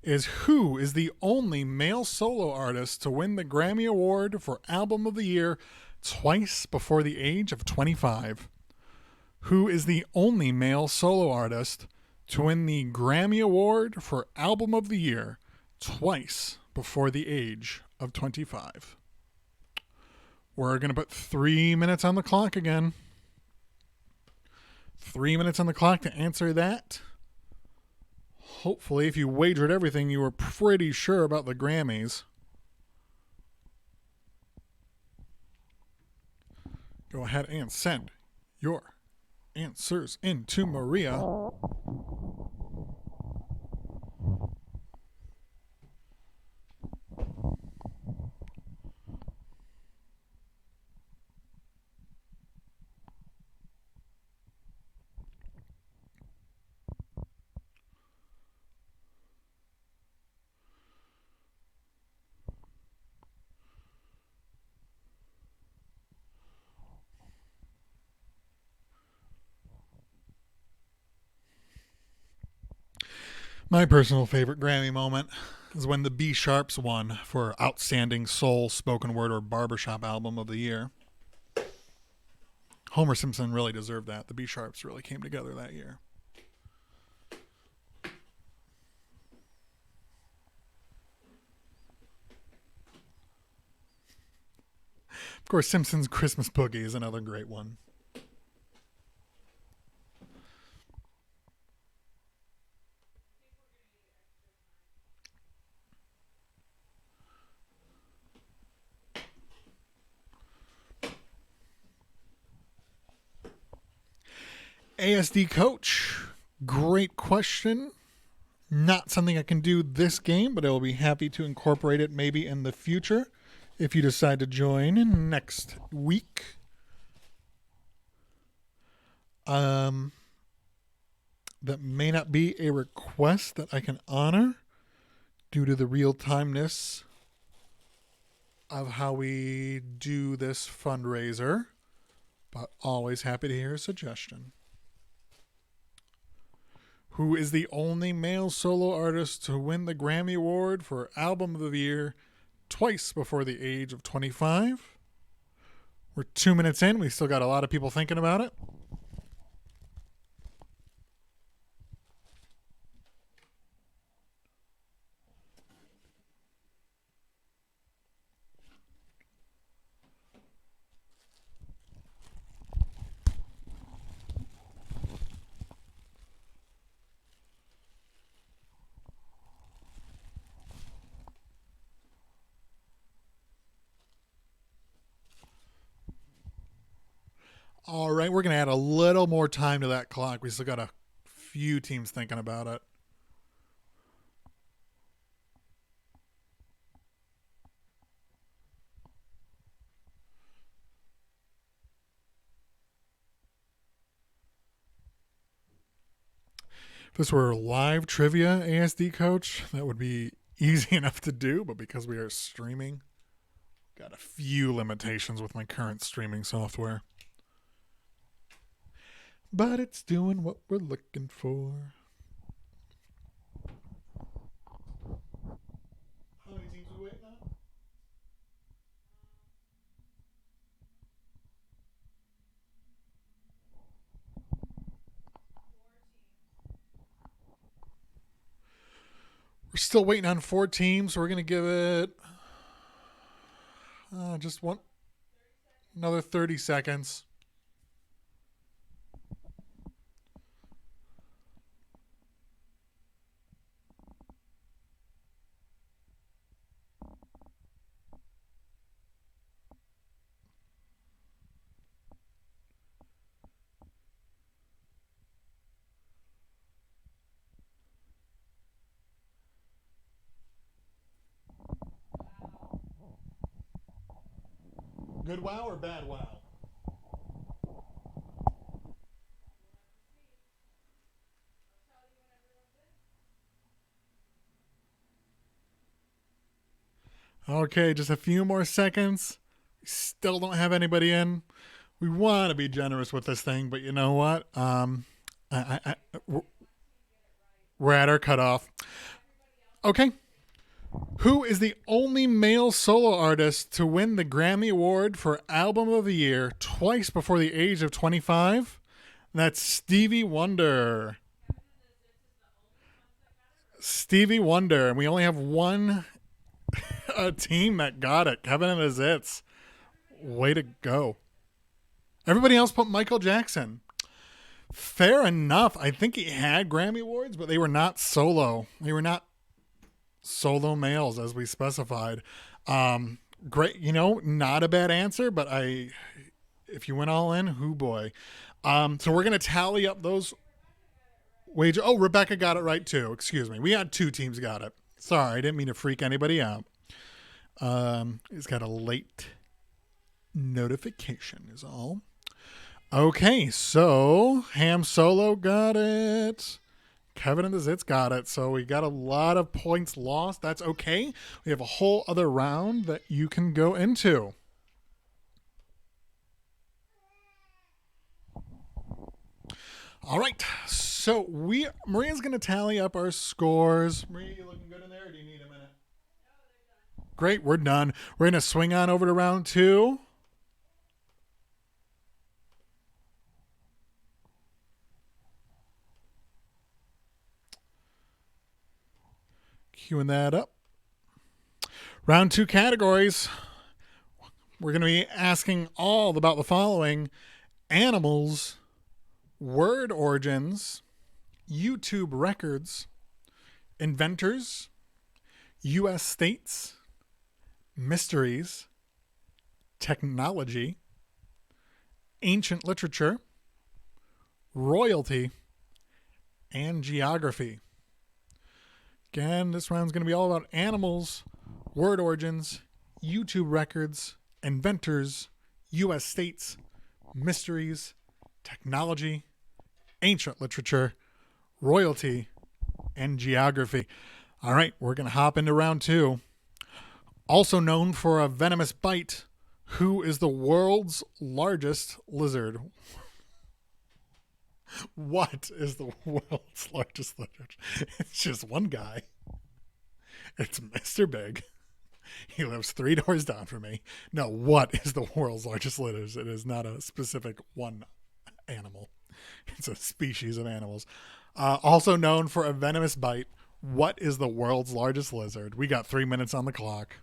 is, who is the only male solo artist to win the Grammy Award for Album of the Year twice before the age of 25? Who is the only male solo artist to win the Grammy Award for Album of the Year twice before the age of 25. We're going to put 3 minutes on the clock again. 3 minutes on the clock to answer that. Hopefully, if you wagered everything, you were pretty sure about the Grammys. Go ahead and send your answers into Maria. My personal favorite Grammy moment is when the B Sharps won for Outstanding Soul, Spoken Word, or Barbershop Album of the Year. Homer Simpson really deserved that. The B Sharps really came together that year. Of course, Simpsons Christmas Boogie is another great one. ASD Coach, great question. Not something I can do this game, but I will be happy to incorporate it maybe in the future if you decide to join next week. That may not be a request that I can honor due to the real-timeness of how we do this fundraiser, but always happy to hear a suggestion. Who is the only male solo artist to win the Grammy Award for Album of the Year twice before the age of 25? We're 2 minutes in. We still got a lot of people thinking about it. All right, we're going to add a little more time to that clock. We still got a few teams thinking about it. If this were live trivia, ASD Coach, that would be easy enough to do, but because we are streaming, got a few limitations with my current streaming software. But it's doing what we're looking for. How many teams are we waiting on? We're still waiting on 4 teams. So we're going to give it just another 30 seconds. Good wow or bad wow? Okay, just a few more seconds. We still don't have anybody in. We want to be generous with this thing, but you know what? We're at our cutoff. Okay. Who is the only male solo artist to win the Grammy Award for Album of the Year twice before the age of 25? That's Stevie Wonder. Stevie Wonder. And we only have one a team that got it. Kevin and the Zits. Way to go. Everybody else put Michael Jackson. Fair enough. I think he had Grammy Awards, but they were not solo. They were not solo males as we specified. Great, not a bad answer, but if you went all in, hoo boy. So we're going to tally up those wager. Oh, Rebecca got it right too. Excuse me. We had 2 teams got it. Sorry, I didn't mean to freak anybody out. He's got a late notification is all. Okay, so Ham Solo got it. Kevin and the Zits got it. So we got a lot of points lost. That's okay. We have a whole other round that you can go into. All right. So Maria's going to tally up our scores. Maria, you looking good in there, or do you need a minute? Great, we're done. We're going to swing on over to round 2. Queuing that up. Round 2 categories. We're going to be asking all about the following: animals, word origins, YouTube records, inventors, U.S. states, mysteries, technology, ancient literature, royalty, and geography. Again, this round's going to be all about animals, word origins, YouTube records, inventors, U.S. states, mysteries, technology, ancient literature, royalty, and geography. All right, we're going to hop into round 2. Also known for a venomous bite, who is the world's largest lizard? What is the world's largest lizard? It's just one guy. It's Mr. Big. He lives 3 doors down from me. No, what is the world's largest lizard? It is not a specific one animal. It's a species of animals. Also known for a venomous bite, what is the world's largest lizard? We got 3 minutes on the clock.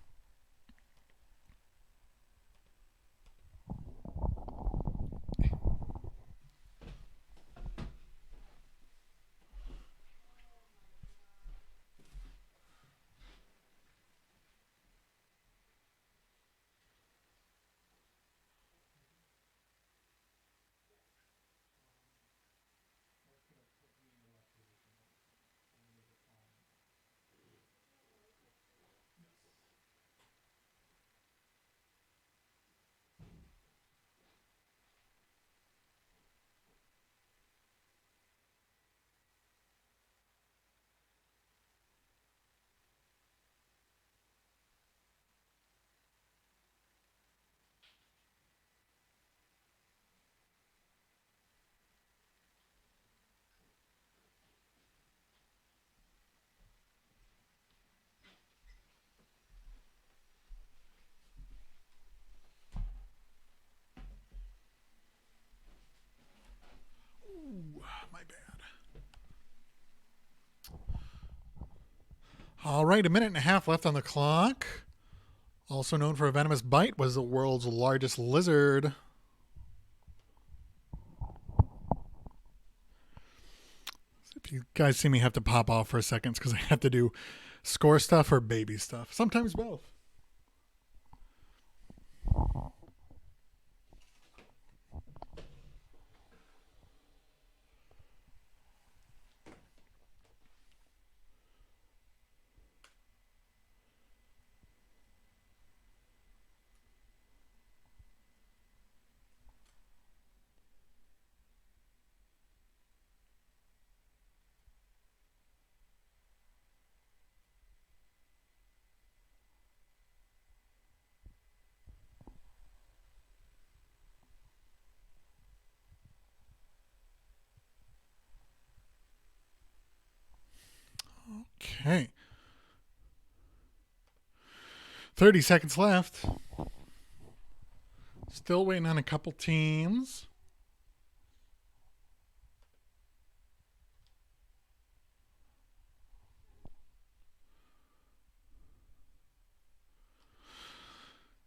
My bad. All right, 1.5 minutes left on the clock. Also known for a venomous bite, was the world's largest lizard. If you guys see me have to pop off for a second, it's because I have to do score stuff or baby stuff. Sometimes both. Okay. 30 seconds left. Still waiting on a couple teams.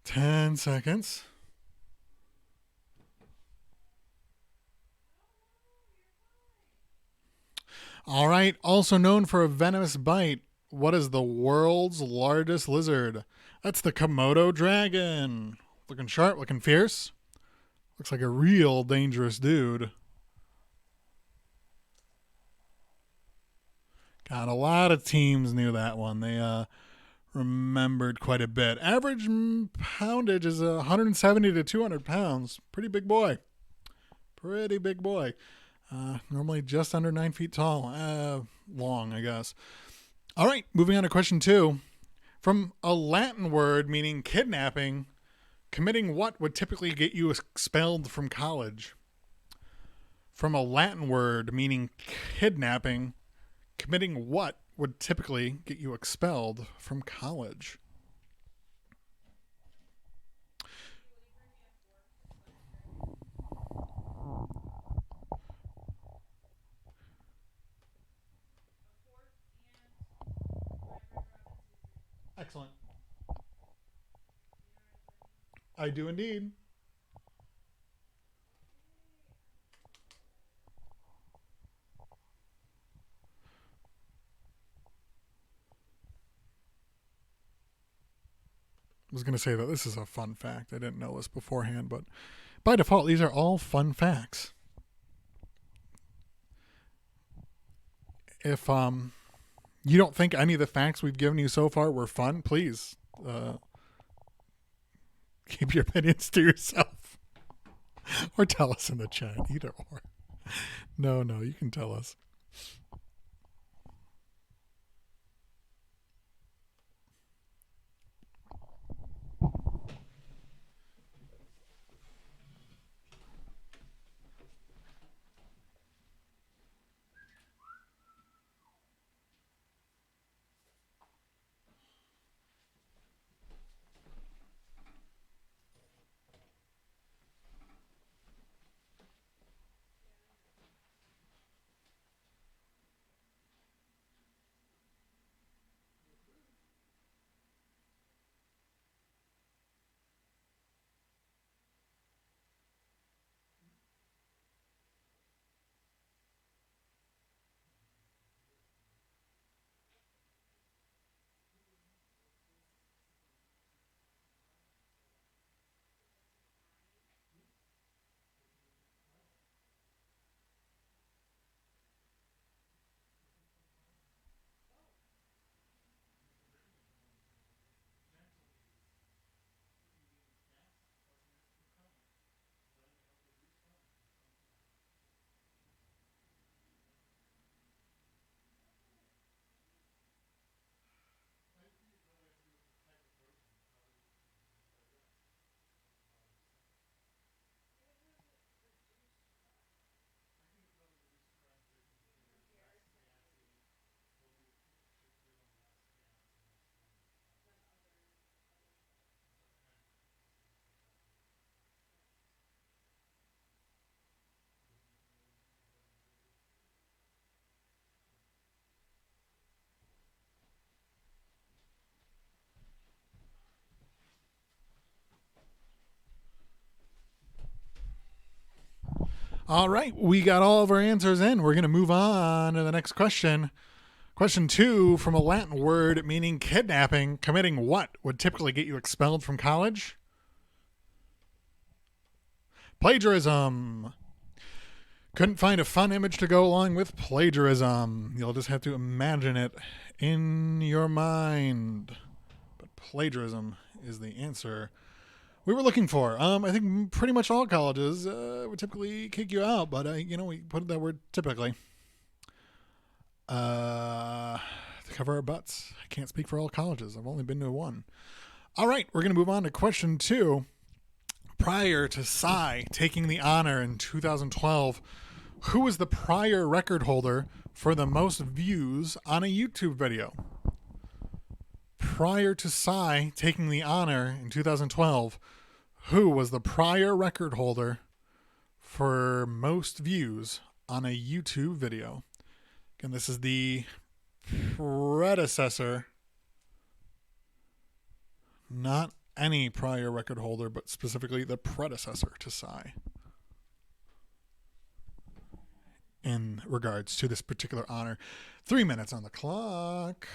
10 seconds. All right. Also known for a venomous bite, what is the world's largest lizard? That's the Komodo dragon. Looking sharp, looking fierce. Looks like a real dangerous dude. God, a lot of teams knew that one. They remembered quite a bit. Average poundage is 170 to 200 pounds. Pretty big boy. Pretty big boy. Normally just under 9 feet tall. Long, I guess. All right, moving on to question 2. From a Latin word meaning kidnapping, committing what would typically get you expelled from college? From a Latin word meaning kidnapping, committing what would typically get you expelled from college? Excellent. I do indeed. I was going to say that this is a fun fact. I didn't know this beforehand, but by default, these are all fun facts. If you don't think any of the facts we've given you so far were fun, please keep your opinions to yourself or tell us in the chat. Either or. No, you can tell us. All right, we got all of our answers in. We're going to move on to the next question. Question 2, from a Latin word meaning kidnapping, committing what would typically get you expelled from college? Plagiarism. Couldn't find a fun image to go along with plagiarism. You'll just have to imagine it in your mind. But plagiarism is the answer we were looking for. I think pretty much all colleges would typically kick you out, but we put that word typically to cover our butts. I can't speak for all colleges. I've only been to one. All right, we're going to move on to question 2. Prior to Psy taking the honor in 2012, who was the prior record holder for the most views on a YouTube video? Prior to Psy taking the honor in 2012, who was the prior record holder for most views on a YouTube video? Again, this is the predecessor, not any prior record holder, but specifically the predecessor to Psy in regards to this particular honor. 3 minutes on the clock.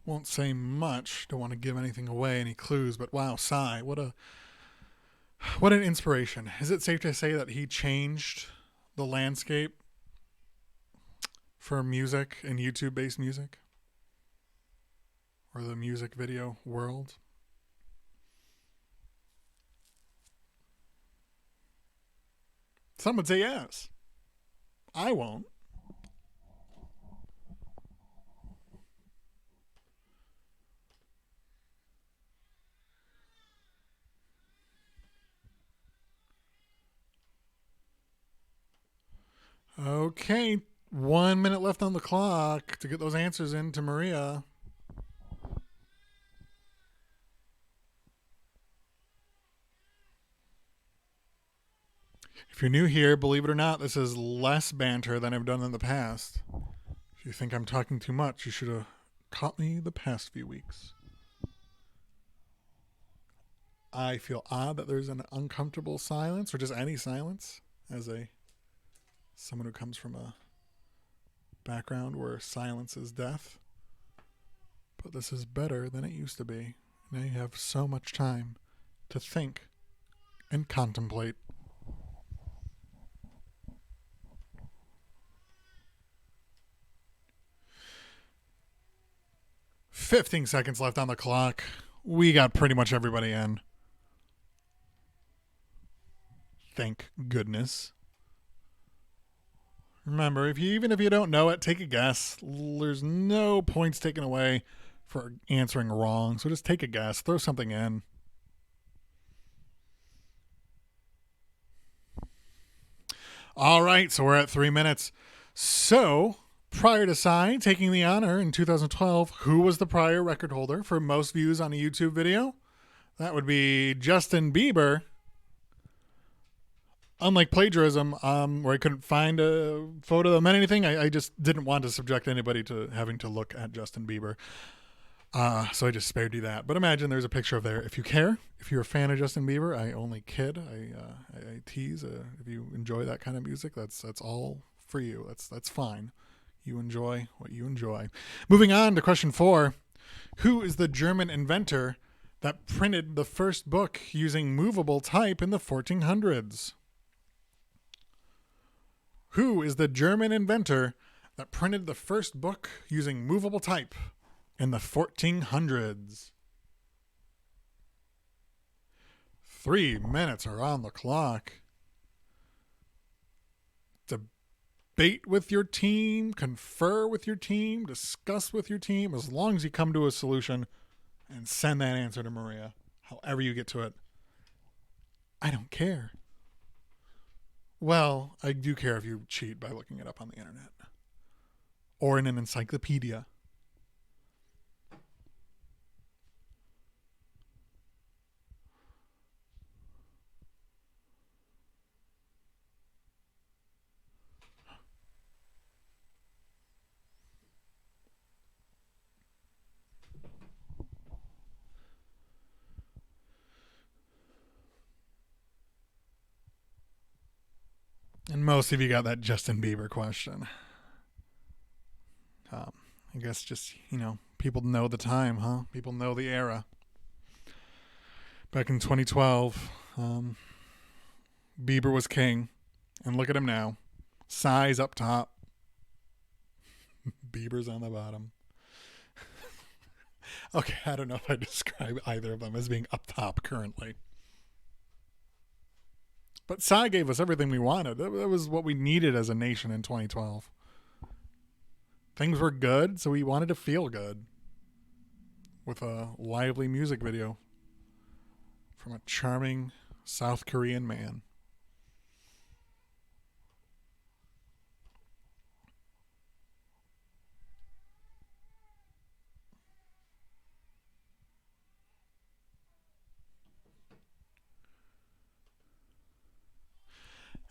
Won't say much. Don't want to give anything away, any clues. But wow, Psy, what an inspiration. Is it safe to say that he changed the landscape for music and YouTube-based music, or the music video world? Some would say yes. I won't. Okay, 1 minute left on the clock to get those answers in to Maria. If you're new here, believe it or not, this is less banter than I've done in the past. If you think I'm talking too much, you should have caught me the past few weeks. I feel odd that there's an uncomfortable silence, or just any silence, as someone who comes from a background where silence is death. But this is better than it used to be. Now you have so much time to think and contemplate. 15 seconds left on the clock. We got pretty much everybody in. Thank goodness. Remember, even if you don't know it, take a guess. There's no points taken away for answering wrong, so just take a guess. Throw something in. All right, so we're at 3 minutes. So, prior to Psy taking the honor in 2012, who was the prior record holder for most views on a YouTube video? That would be Justin Bieber. Unlike plagiarism, where I couldn't find a photo that meant anything, I just didn't want to subject anybody to having to look at Justin Bieber. So I just spared you that. But imagine there's a picture of there. If you care, if you're a fan of Justin Bieber, I only kid. I tease. If you enjoy that kind of music, that's all for you. That's fine. You enjoy what you enjoy. Moving on to question 4. Who is the German inventor that printed the first book using movable type in the 1400s? Who is the German inventor that printed the first book using movable type in the 1400s? 3 minutes are on the clock. Debate with your team, confer with your team, discuss with your team, as long as you come to a solution, and send that answer to Maria, however you get to it. I don't care. Well, I do care if you cheat by looking it up on the internet or in an encyclopedia. And most of you got that Justin Bieber question. I guess just, people know the time, huh? People know the era. Back in 2012, Bieber was king. And look at him now. Psy's up top. Bieber's on the bottom. Okay, I don't know if I describe either of them as being up top currently. But Psy gave us everything we wanted. That was what we needed as a nation in 2012. Things were good, so we wanted to feel good with a lively music video from a charming South Korean man.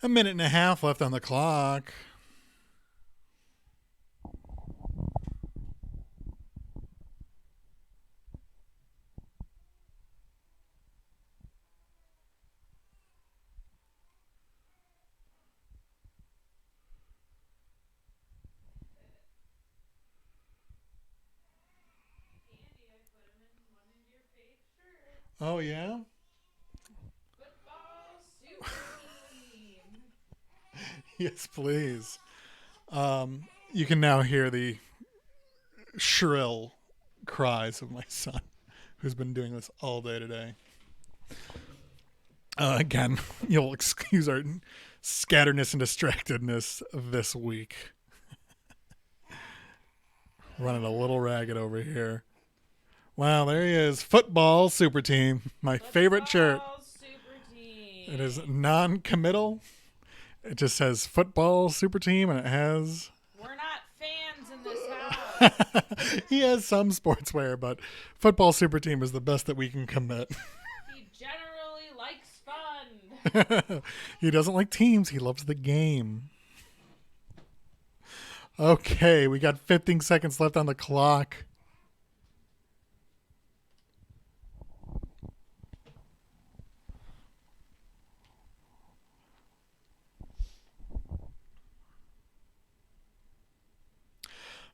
A minute and a half left on the clock. Oh, yeah? Football super team. Yes, please. You can now hear the shrill cries of my son, who's been doing this all day today. Again, you'll excuse our scatteredness and distractedness this week. Running a little ragged over here. Wow, there he is. Football super team. My favorite shirt. Football super team. It is non-committal. It just says football super team, and it has. We're not fans in this house. He has some sportswear, but football super team is the best that we can commit. He generally likes fun. He doesn't like teams. He loves the game. Okay, we got 15 seconds left on the clock.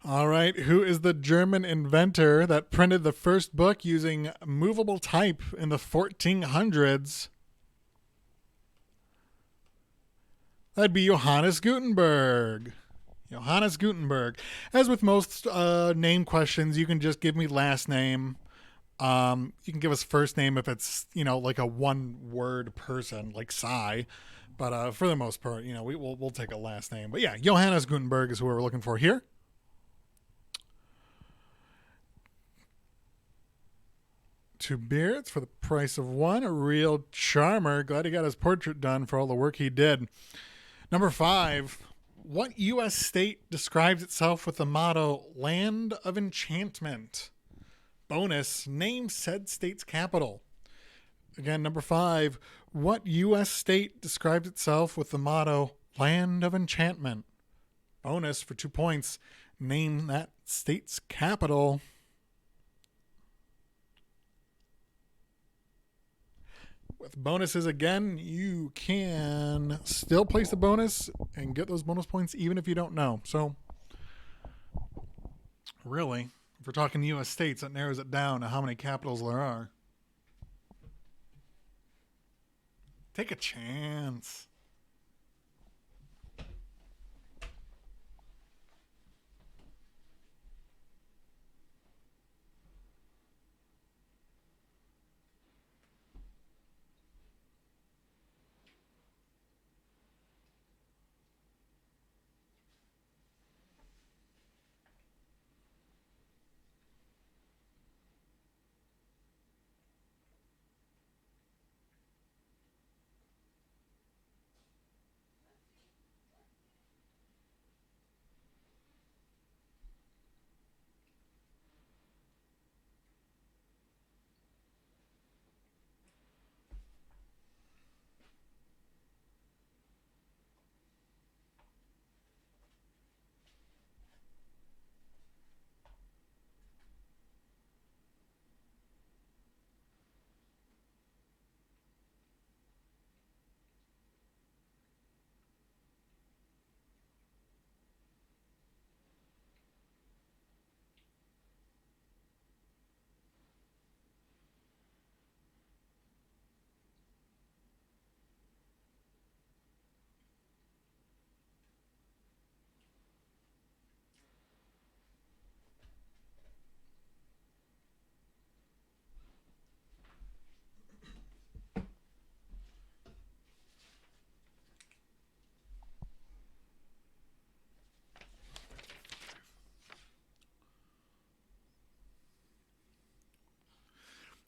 All right, who is the German inventor that printed the first book using movable type in the 1400s? That'd be Johannes Gutenberg. Johannes Gutenberg. As with most name questions, you can just give me last name. You can give us first name if it's, like a one-word person, like Psy. But for the most part, we'll take a last name. But yeah, Johannes Gutenberg is who we're looking for here. Two beards for the price of one. A real charmer. Glad he got his portrait done for all the work he did. Number 5. What U.S. state describes itself with the motto, Land of Enchantment? Bonus, name said state's capital. Again, number 5. What U.S. state describes itself with the motto, Land of Enchantment? Bonus for 2 points, name that state's capital. With bonuses again, you can still place the bonus and get those bonus points even if you don't know. So, really, if we're talking U.S. states, that narrows it down to how many capitals there are. Take a chance.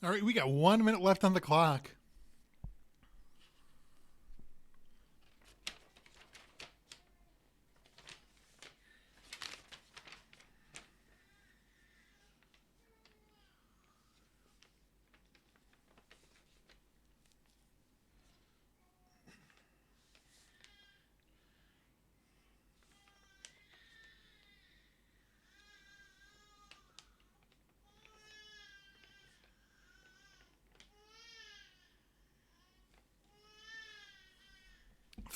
All right, we got 1 minute left on the clock.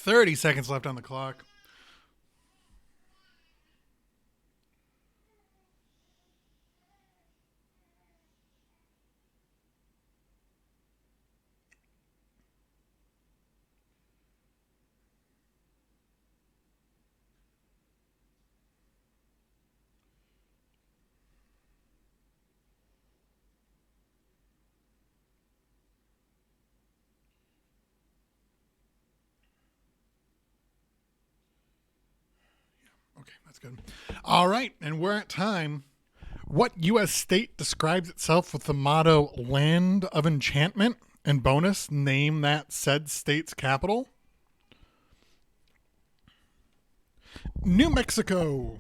$30 left on the clock. Okay, that's good. All right, and we're at time. What U.S. state describes itself with the motto Land of Enchantment? And bonus, name that said state's capital. New Mexico.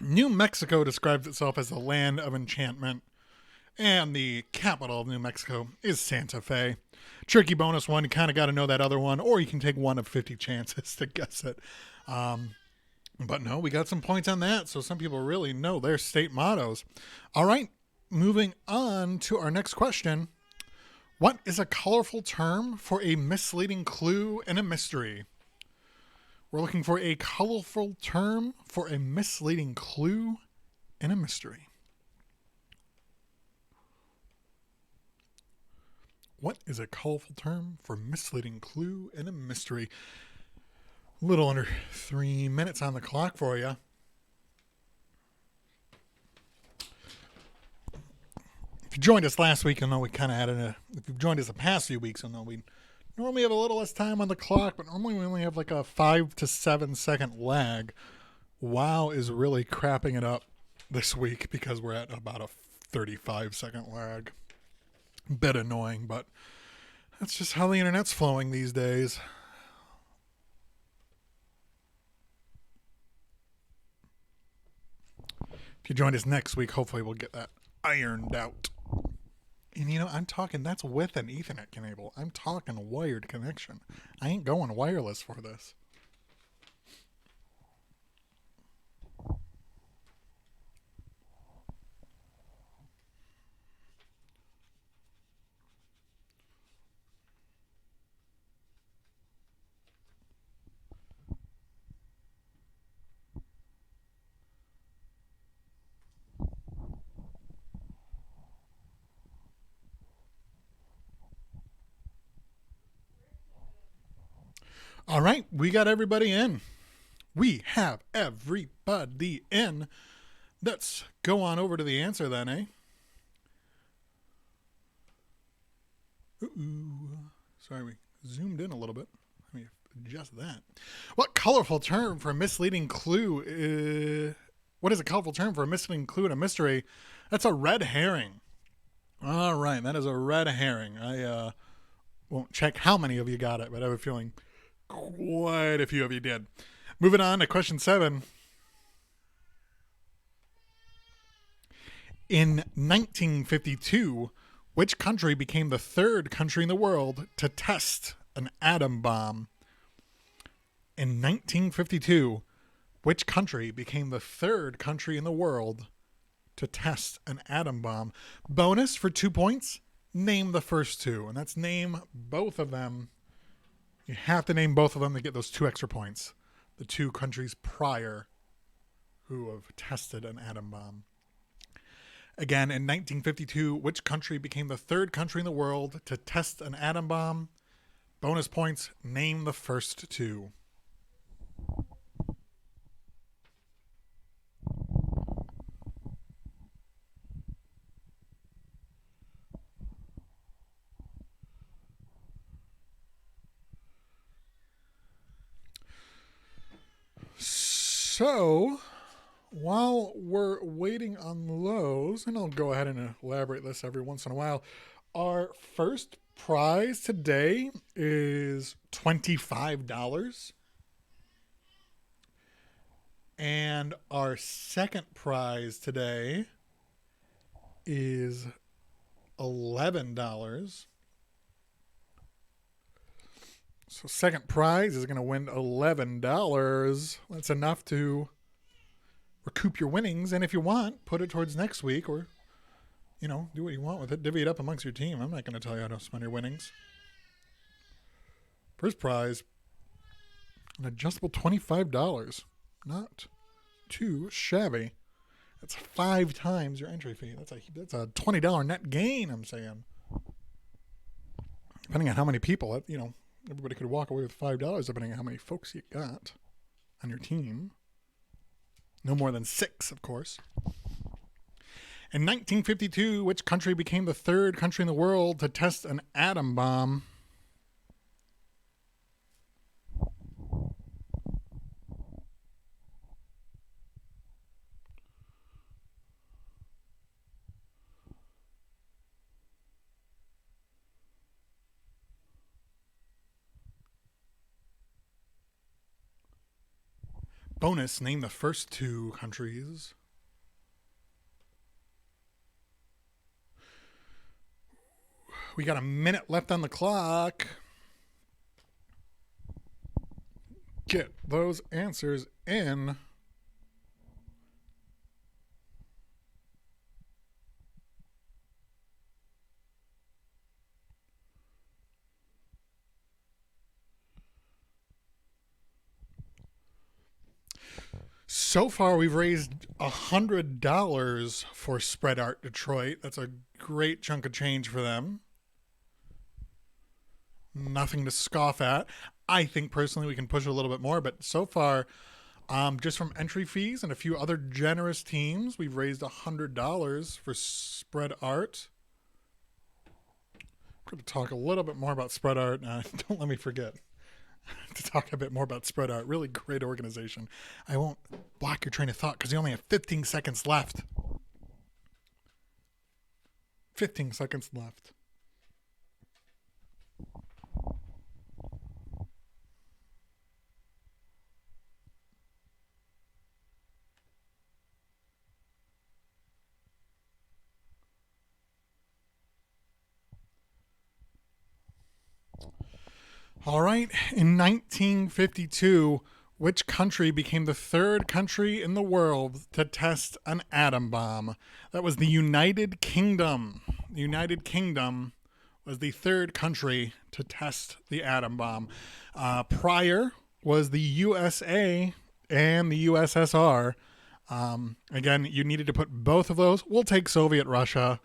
New Mexico describes itself as the land of enchantment. And the capital of New Mexico is Santa Fe. Tricky bonus one. You kind of got to know that other one, or you can take one of 50 chances to guess it. But no, we got some points on that, so some people really know their state mottos. All right, moving on to our next question. What is a colorful term for a misleading clue in a mystery? We're looking for a colorful term for a misleading clue in a mystery. What is a colorful term for misleading clue in a mystery? A little under 3 minutes on the clock for you. If you joined us last week, you'll know we kind of had if you've joined us the past few weeks, you'll know we normally have a little less time on the clock, but normally we only have like a 5 to 7 second lag. WoW is really crapping it up this week because we're at about a 35-second lag. Bit annoying, but that's just how the internet's flowing these days. If you join us next week, hopefully we'll get that ironed out. And I'm talking, that's with an Ethernet cable. I'm talking wired connection. I ain't going wireless for this. All right, we got everybody in. We have everybody in. Let's go on over to the answer then, eh? Sorry, we zoomed in a little bit. Let me adjust that. What colorful term for a misleading clue? What is a colorful term for a misleading clue in a mystery? That's a red herring. All right, that is a red herring. I won't check how many of you got it, but I have a feeling quite a few of you did. Moving on to question 7. In 1952, which country became the third country in the world to test an atom bomb? In 1952, which country became the third country in the world to test an atom bomb? Bonus for 2 points, name the first two. And that's name both of them. You have to name both of them to get those 2 extra points. The 2 countries prior who have tested an atom bomb. Again, in 1952, which country became the third country in the world to test an atom bomb? Bonus points, name the first 2. So, while we're waiting on those, and I'll go ahead and elaborate this every once in a while, Our first prize today is $25. And our second prize today is $11. So second prize is going to win $11. That's enough to recoup your winnings. And if you want, put it towards next week or, do what you want with it. Divvy it up amongst your team. I'm not going to tell you how to spend your winnings. First prize, an adjustable $25. Not too shabby. That's 5 times your entry fee. That's a $20 net gain, I'm saying. Depending on how many people, everybody could walk away with $5 depending on how many folks you got on your team. No more than 6, of course. In 1952, which country became the third country in the world to test an atom bomb? Bonus, name the first 2 countries. We got a minute left on the clock. Get those answers in. So far, we've raised $100 for Spread Art Detroit. That's a great chunk of change for them. Nothing to scoff at. I think personally we can push a little bit more, but so far, just from entry fees and a few other generous teams, we've raised $100 for Spread Art. I'm going to talk a little bit more about Spread Art. Don't let me forget to talk a bit more about Spread Art. Really great organization. I won't block your train of thought because you only have 15 seconds left. 15 seconds left. All right. In 1952, which country became the third country in the world to test an atom bomb? That was the United Kingdom. The United Kingdom was the third country to test the atom bomb. Prior was the USA and the USSR. Again, you needed to put both of those. We'll take Soviet Russia.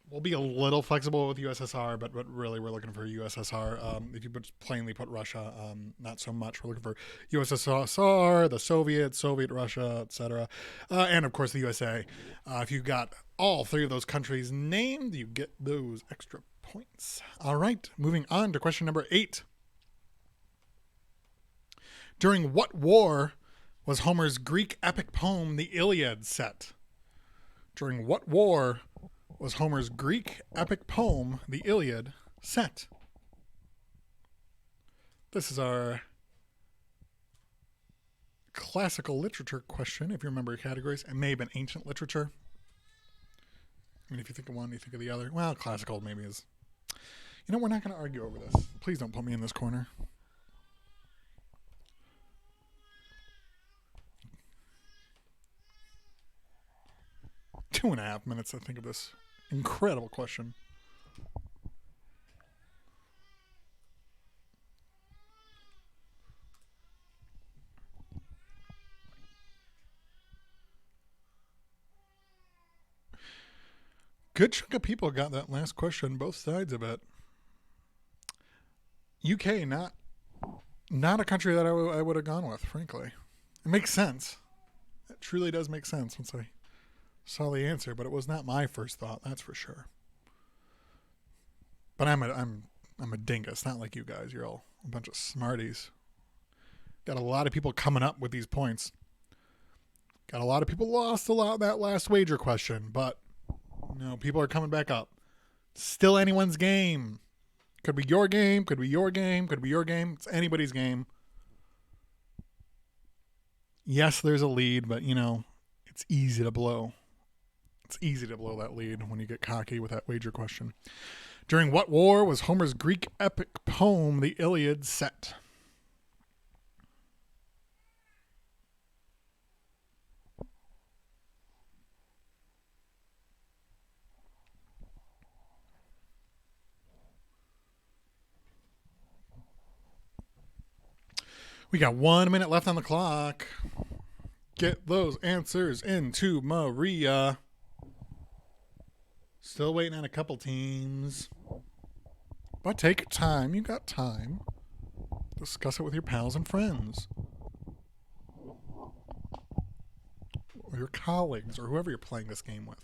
We'll be a little flexible with USSR, but really we're looking for USSR. If you plainly put Russia, not so much. We're looking for USSR, the Soviet Russia, etc. And of course the USA. If you got all 3 of those countries named, you get those extra points. All right, moving on to question number 8. During what war was Homer's Greek epic poem, the Iliad, set? During what war was Homer's Greek epic poem, the Iliad, set? This is our classical literature question, if you remember your categories. It may have been ancient literature. I mean, if you think of one, you think of the other. Well, classical maybe is. We're not going to argue over this. Please don't put me in this corner. Two and a half minutes to think of this incredible question. Good chunk of people got that last question, both sides of it. UK, not a country that I would have gone with, frankly. It makes sense. It truly does make sense once I saw the answer, but it was not my first thought, that's for sure. But I'm a dingus, not like you guys. You're all a bunch of smarties. Got a lot of people coming up with these points. Got a lot of people lost a lot that last wager question, but No, people are coming back up. Still anyone's game. Could be your game, could be your game, could be your game. It's anybody's game. Yes, there's a lead, but it's easy to blow. It's easy to blow that lead when you get cocky with that wager question. During what war was Homer's Greek epic poem, the Iliad, set? We got 1 minute left on the clock. Get those answers into Maria. Still waiting on a couple teams. But take your time. You got time. Discuss it with your pals and friends. Or your colleagues, or whoever you're playing this game with.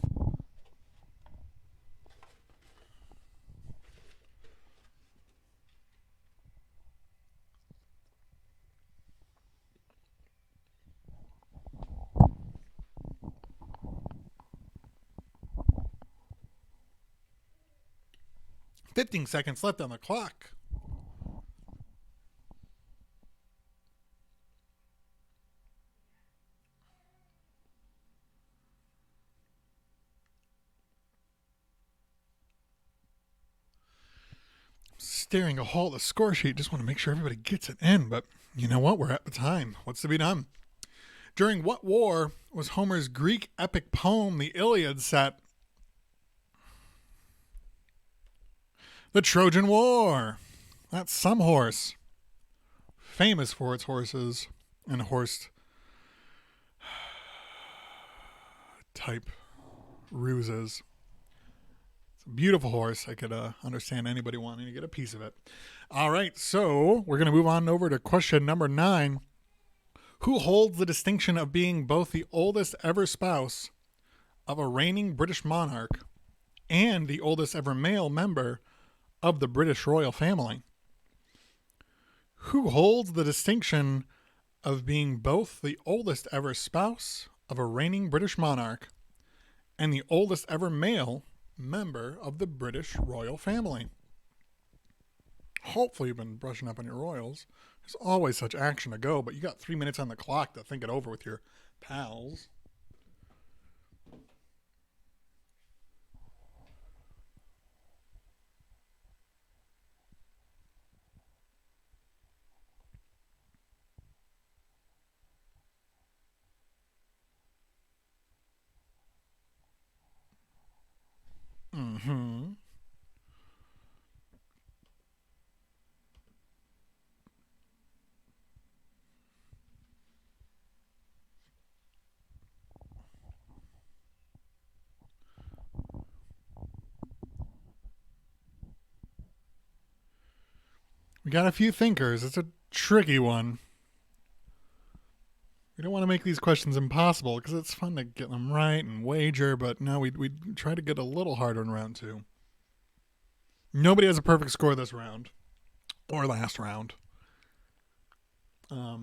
"15 seconds left on the clock." Staring a hole at the score sheet. Just want to make sure everybody gets it in. But you know what? We're at the time. What's to be done? During what war was Homer's Greek epic poem, the Iliad, set? The Trojan War. That's some horse. Famous for its horses and horse type ruses. It's a beautiful horse. I could understand anybody wanting to get a piece of it. All right, so we're going to move on over to question number 9. Who holds the distinction of being both the oldest ever spouse of a reigning British monarch and the oldest ever male member of the British royal family? Who holds the distinction of being both the oldest ever spouse of a reigning British monarch and the oldest ever male member of the British royal family? Hopefully you've been brushing up on your royals. There's always such action to go, but you got 3 minutes on the clock to think it over with your pals. Mm-hmm. We got a few thinkers. It's a tricky one. We don't want to make these questions impossible because it's fun to get them right and wager, but no, we try to get a little harder in round 2. Nobody has a perfect score this round or last round. I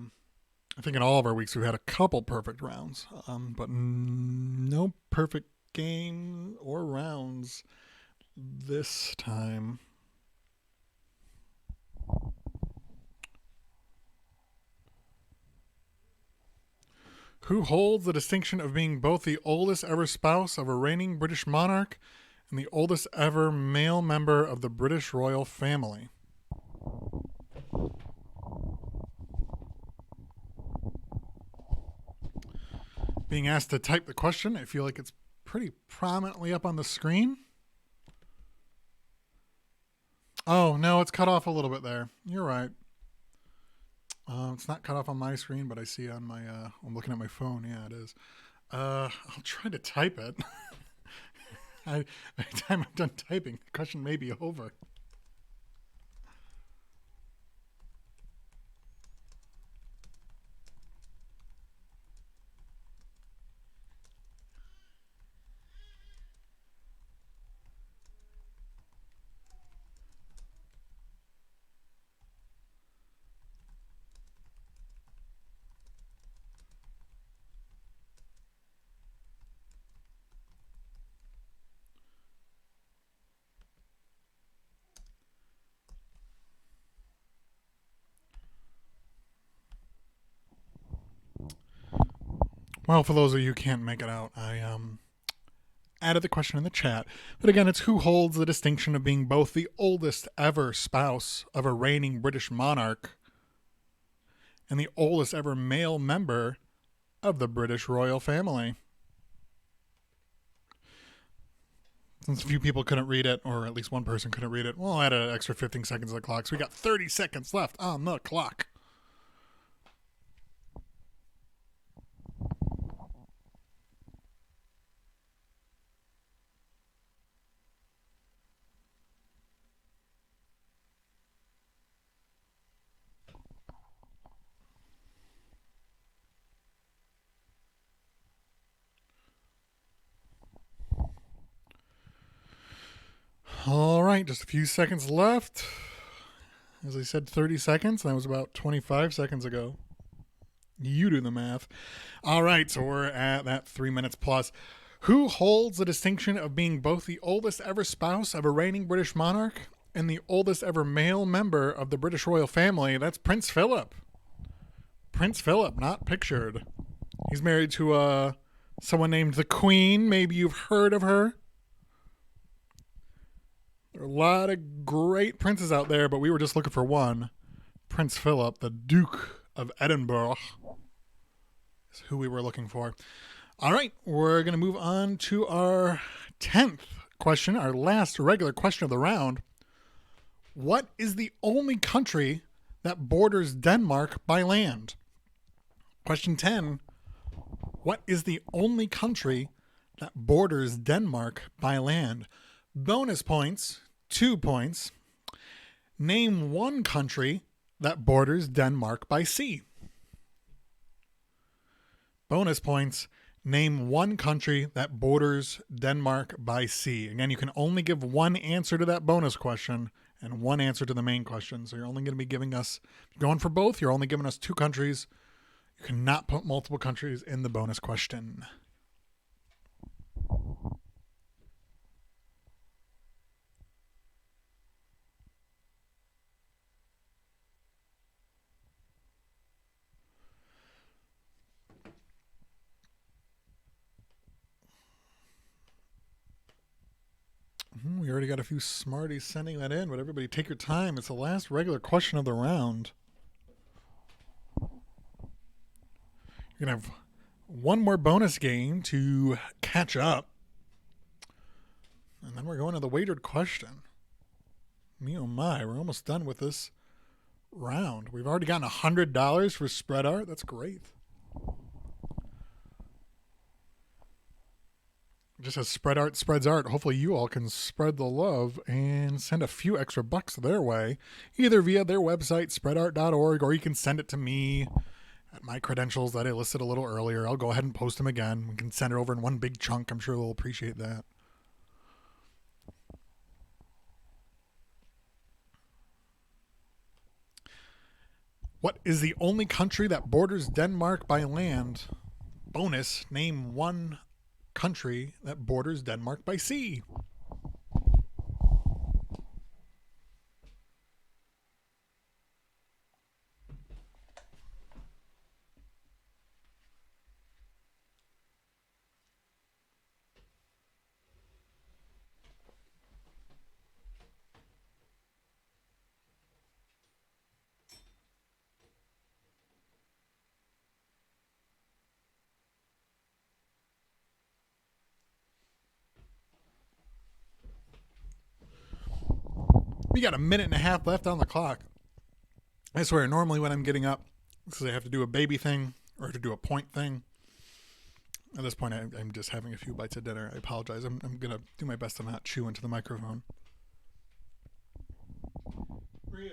think in all of our weeks we've had a couple perfect rounds, but no perfect game or rounds this time. Who holds the distinction of being both the oldest ever spouse of a reigning British monarch and the oldest ever male member of the British royal family? Being asked to type the question, I feel like it's pretty prominently up on the screen. Oh, no, it's cut off a little bit there. You're right. It's not cut off on my screen, but I see on my, I'm looking at my phone. Yeah, it is. I'll try to type it. By the time I'm done typing, the question may be over. Well, for those of you who can't make it out, I added the question in the chat. But again, it's who holds the distinction of being both the oldest ever spouse of a reigning British monarch and the oldest ever male member of the British royal family. Since a few people couldn't read it, or at least one person couldn't read it, well, I added an extra 15 seconds on the clock, so we got 30 seconds left on the clock. All right, just a few seconds left. As I said, 30 seconds. That was about 25 seconds ago. You do the math. All right, so we're at that 3 minutes plus. Who holds the distinction of being both the oldest ever spouse of a reigning British monarch and the oldest ever male member of the British royal family? That's Prince Philip. Prince Philip, not pictured. He's married to someone named the Queen. Maybe you've heard of her. There are a lot of great princes out there, but we were just looking for one. Prince Philip, the Duke of Edinburgh, is who we were looking for. All right, we're going to move on to our 10th question, our last regular question of the round. What is the only country that borders Denmark by land? Question 10. What is the only country that borders Denmark by land? Bonus points, 2 points. Name one country that borders Denmark by sea. Bonus points, name one country that borders Denmark by sea. Again, you can only give one answer to that bonus question and one answer to the main question. So you're only going to be giving us, going for both, you're only giving us 2 countries. You cannot put multiple countries in the bonus question. We already got a few smarties sending that in, but everybody take your time. It's the last regular question of the round. You're going to have one more bonus game to catch up. And then we're going to the wagered question. Me oh my, we're almost done with this round. We've already gotten $100 for spread art. That's great. Just as spread art spreads art, hopefully you all can spread the love and send a few extra bucks their way, either via their website, spreadart.org, or you can send it to me at my credentials that I listed a little earlier. I'll go ahead and post them again. We can send it over in one big chunk. I'm sure they'll appreciate that. What is the only country that borders Denmark by land? Bonus, name one country that borders Denmark by sea. We got a minute and a half left on the clock. I swear, normally when I'm getting up, because I have to do a baby thing or to do a point thing. At this point, I'm just having a few bites of dinner. I apologize. I'm going to do my best to not chew into the microphone. Where's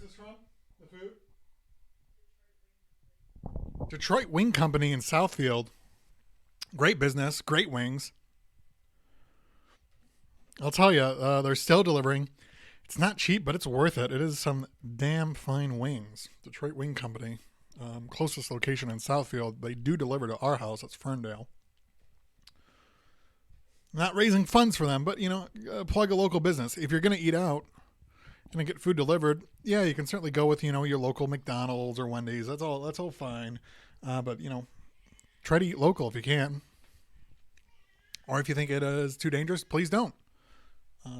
this from? The food? Detroit Wing Company in Southfield. Great business, great wings. I'll tell you, they're still delivering. It's not cheap, but it's worth it. It is some damn fine wings. Detroit Wing Company. Closest location in Southfield. They do deliver to our house. That's Ferndale. Not raising funds for them, but, plug a local business. If you're going to eat out, going to get food delivered, yeah, you can certainly go with, your local McDonald's or Wendy's. That's all fine. But, try to eat local if you can. Or if you think it is too dangerous, please don't.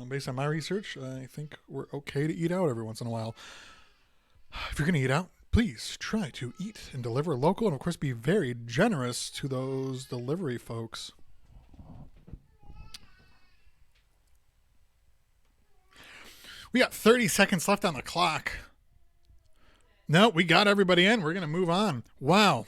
Based on my research, I think we're okay to eat out every once in a while. If you're going to eat out, please try to eat and deliver local, and of course be very generous to those delivery folks. We got 30 seconds left on the clock. No, we got everybody in. We're going to move on. Wow.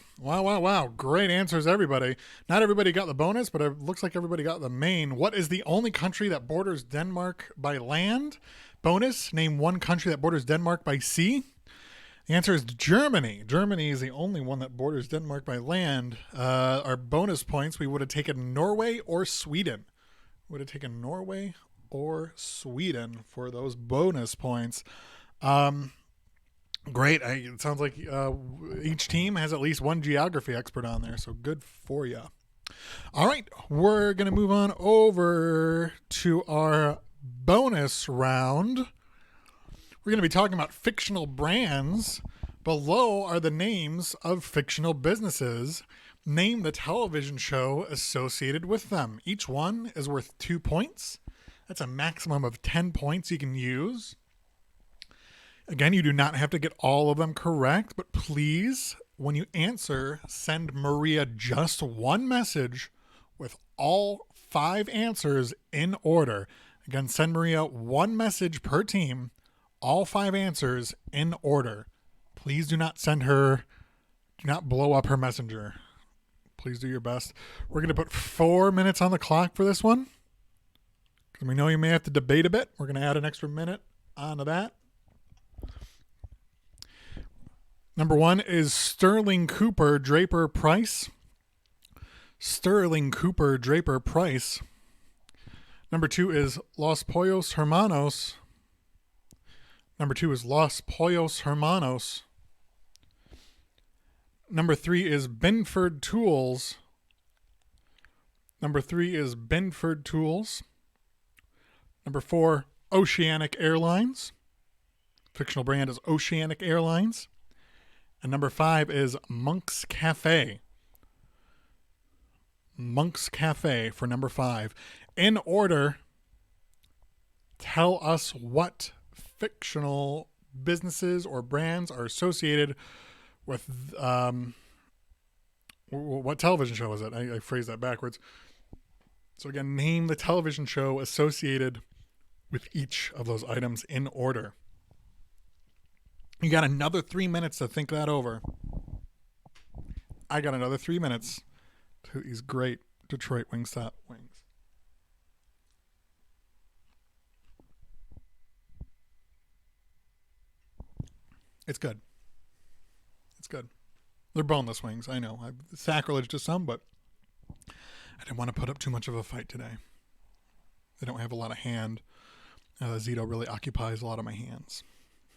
Great answers, everybody. Not everybody got the bonus, but it looks like everybody got the main. What is the only country that borders Denmark by land? Bonus, name one country that borders Denmark by sea. The answer is Germany. Germany is the only one that borders Denmark by land. Our bonus points, we would have taken Norway or Sweden. Would have taken Norway or Sweden for those bonus points. Great. It sounds like each team has at least one geography expert on there, so good for you. All right, we're going to move on over to our bonus round. We're going to be talking about fictional brands. Below are the names of fictional businesses. Name the television show associated with them. Each one is worth 2 points. That's a maximum of 10 points you can use. Again, you do not have to get all of them correct, but please, when you answer, send Maria just one message with all 5 answers in order. Again, send Maria one message per team, all 5 answers in order. Please do not blow up her messenger. Please do your best. We're going to put 4 minutes on the clock for this one. We know you may have to debate a bit. We're going to add an extra minute onto that. Number 1 is Sterling Cooper Draper Price. Sterling Cooper Draper Price. Number 2 is Los Pollos Hermanos. Number 2 is Los Pollos Hermanos. Number 3 is Binford Tools. Number 3 is Binford Tools. Number 4, Oceanic Airlines. Fictional brand is Oceanic Airlines. And number 5 is Monk's Cafe. Monk's Cafe for number 5. In order, tell us what fictional businesses or brands are associated with what television show is it? I phrased that backwards. So again, name the television show associated with each of those items in order. You got another 3 minutes to think that over. I got another 3 minutes to these great Detroit Wingstop wings. It's good. It's good. They're boneless wings, I know. Sacrilege to some, but I didn't want to put up too much of a fight today. They don't have a lot of hand. Zito really occupies a lot of my hands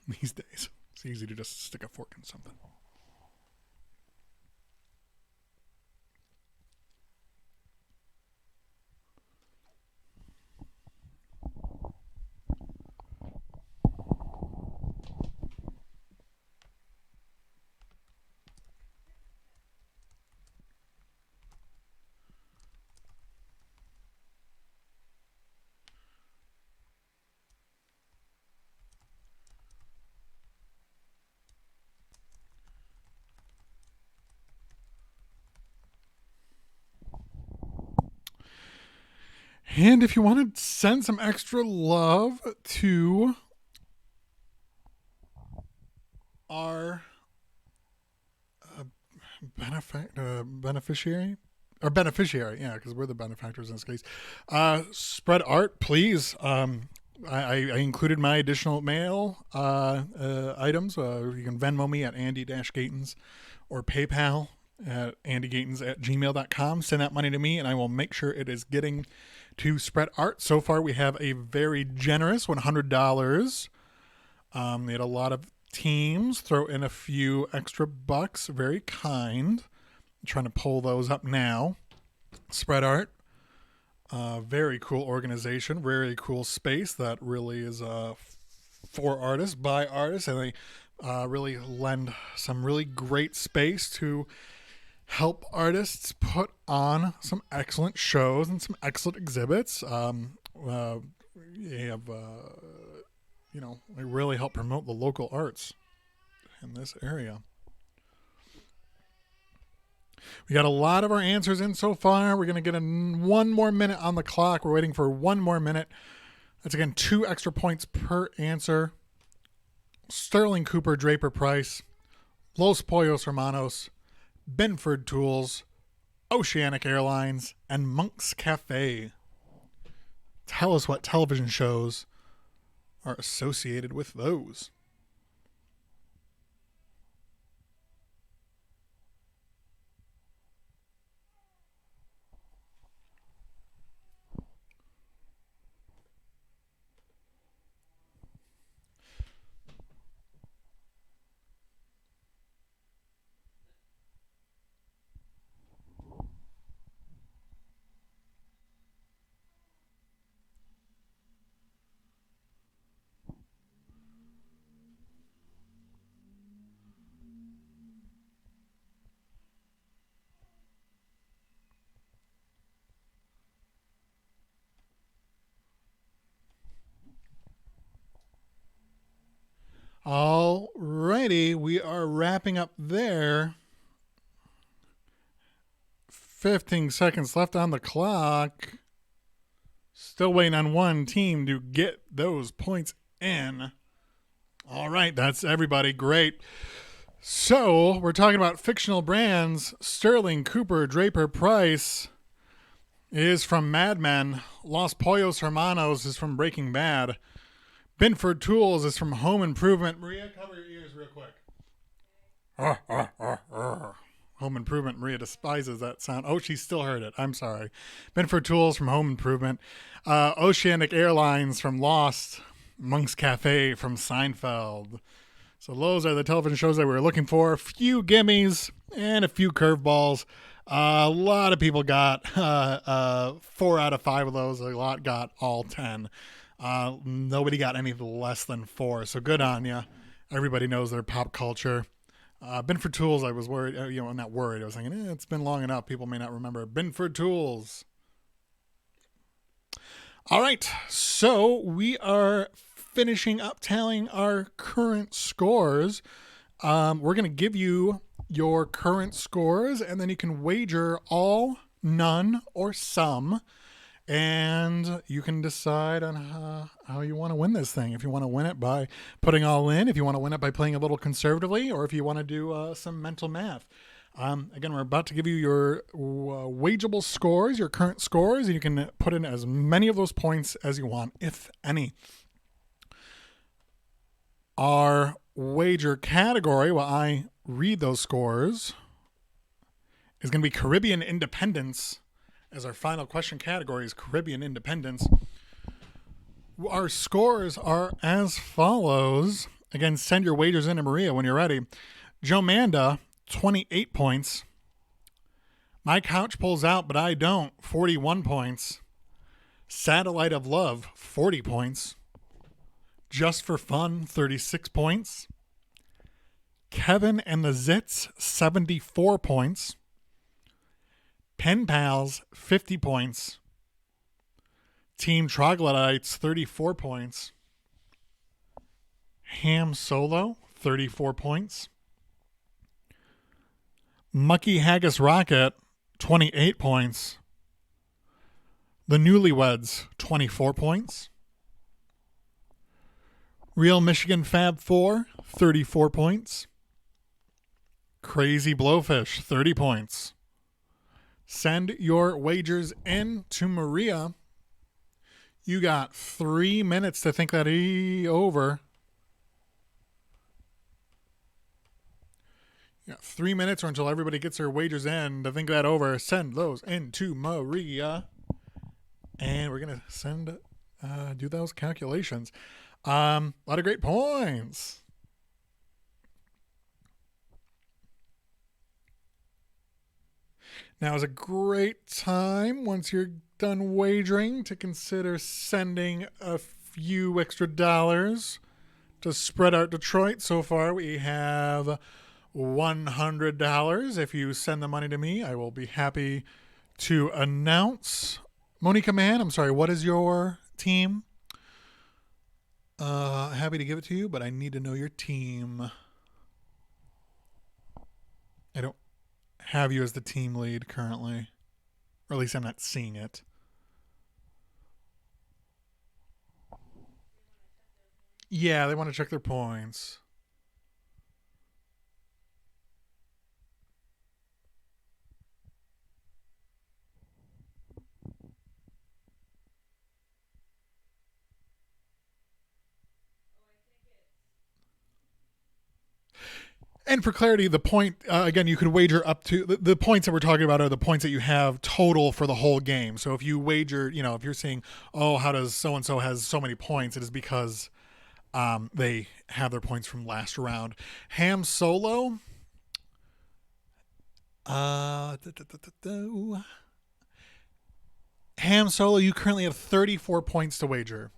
these days. It's easy to just stick a fork in something. And if you want to send some extra love to our beneficiary, yeah, because we're the benefactors in this case. Spread Art, please. I included my additional mail items. You can Venmo me at Andy-Gatens or PayPal at andygatens@gmail.com. Send that money to me, and I will make sure it is getting to Spread Art. So far, we have a very generous $100. They had a lot of teams throw in a few extra bucks. Very kind. I'm trying to pull those up now. Spread Art. Very cool organization. Very cool space that really is for artists, by artists, and they really lend some really great space to help artists put on some excellent shows and some excellent exhibits. They really help promote the local arts in this area. We got a lot of our answers in so far. We're going to get one more minute on the clock. We're waiting for one more minute. That's, again, 2 extra points per answer. Sterling Cooper Draper Price, Los Pollos Hermanos, Benford Tools, Oceanic Airlines, and Monk's Cafe. Tell us what television shows are associated with those. Alrighty, we are wrapping up there. 15 seconds left on the clock. Still waiting on one team to get those points in. All right, that's everybody. Great. So we're talking about fictional brands. Sterling Cooper Draper Price is from Mad Men. Los Pollos Hermanos is from Breaking Bad. Benford Tools is from Home Improvement. Maria, cover your ears real quick. Home Improvement. Maria despises that sound. Oh, she still heard it. I'm sorry. Benford Tools from Home Improvement. Oceanic Airlines from Lost. Monk's Cafe from Seinfeld. So those are the television shows that we were looking for. A few gimmies and a few curveballs. A lot of people got 4 out of 5 of those. A lot got all 10. Nobody got any less than 4. So good on you. Everybody knows their pop culture. Benford Tools, I was worried. I'm not worried. I was thinking, it's been long enough. People may not remember. Benford Tools. All right. So we are finishing up tallying our current scores. We're going to give you your current scores, and then you can wager all, none, or some. And you can decide on how you want to win this thing. If you want to win it by putting all in, if you want to win it by playing a little conservatively, or if you want to do some mental math. Again, we're about to give you your wageable scores, your current scores, and you can put in as many of those points as you want, if any. Our wager category, while I read those scores, is going to be Caribbean independence. As our final question category is Caribbean independence. Our scores are as follows. Again, send your wagers in to Maria when you're ready. Joe Manda, 28 points. My couch pulls out, but I don't, 41 points. Satellite of Love, 40 points. Just for Fun, 36 points. Kevin and the Zits, 74 points. Pen Pals, 50 points. Team Troglodytes, 34 points. Ham Solo, 34 points. Mucky Haggis Rocket, 28 points. The Newlyweds, 24 points. Real Michigan Fab 4, 34 points. Crazy Blowfish, 30 points. Send your wagers in to Maria. You got 3 minutes to think that over. You got 3 minutes or until everybody gets their wagers in to think that over. Send those in to Maria. And we're going to do those calculations. A lot of great points. Now is a great time, once you're done wagering, to consider sending a few extra dollars to Spread Art Detroit. So far, we have $100. If you send the money to me, I will be happy to announce. Monica Mann, I'm sorry, what is your team? Happy to give it to you, but I need to know your team. I don't have you as the team lead currently. Or at least I'm not seeing it. Yeah, they want to check their points. And for clarity, the point again, you could wager up to the points that we're talking about are the points that you have total for the whole game. So if you wager, if you're saying, "Oh, how does so and so has so many points?" It is because they have their points from last round. Ham Solo. Ham Solo, you currently have 34 points to wager.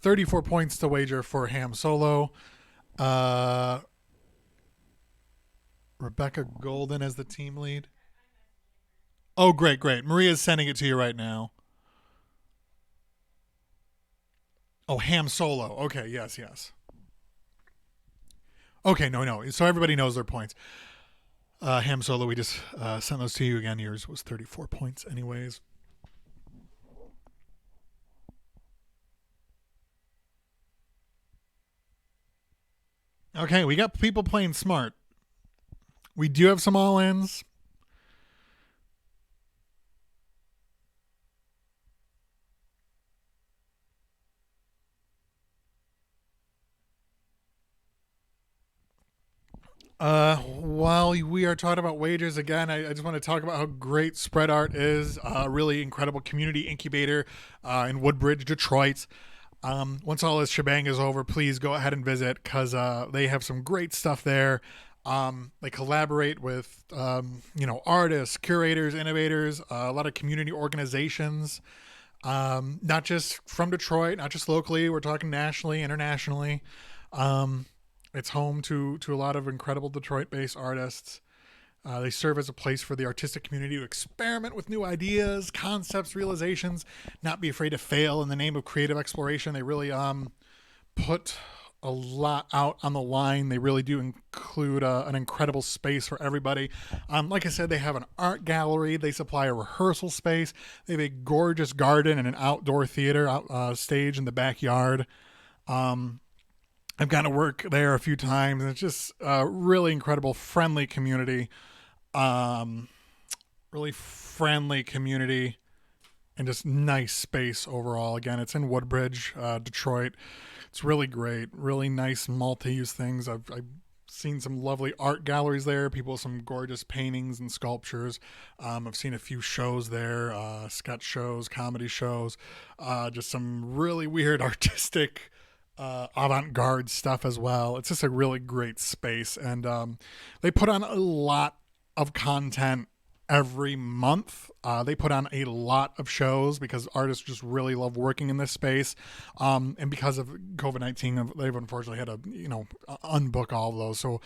34 points to wager for Ham Solo. Uh, Rebecca Golden as the team lead. Oh, great, great. Maria's sending it to you right now. Oh, Ham Solo. Okay, yes, yes. Okay, no. So everybody knows their points. Ham Solo, we just sent those to you again. Yours was 34 points, anyways. Okay, we got people playing smart. We do have some all ins. While we are talking about wagers again, I just want to talk about how great Spread Art is. A really incredible community incubator in Woodbridge, Detroit. Once all this shebang is over, please go ahead and visit because they have some great stuff there. They collaborate with artists, curators, innovators, a lot of community organizations. Not just from Detroit, not just locally. We're talking nationally, internationally. Um, it's home to a lot of incredible Detroit-based artists. They serve as a place for the artistic community to experiment with new ideas, concepts, realizations, not be afraid to fail in the name of creative exploration. They really put a lot out on the line. They really do include an incredible space for everybody. Like I said, they have an art gallery. They supply a rehearsal space. They have a gorgeous garden and an outdoor theater stage in the backyard. I've gotten to work there a few times. It's just a really incredible, friendly community. Um, Really friendly community and just nice space overall. Again, it's in Woodbridge, Detroit. It's really great. Really nice multi-use things. I've seen some lovely art galleries there. People with some gorgeous paintings and sculptures. I've seen a few shows there, sketch shows, comedy shows, just some really weird artistic avant-garde stuff as well. It's just a really great space, and they put on a lot of content every month. They put on a lot of shows because artists just really love working in this space, and because of COVID-19, they've unfortunately had to unbook all of those. So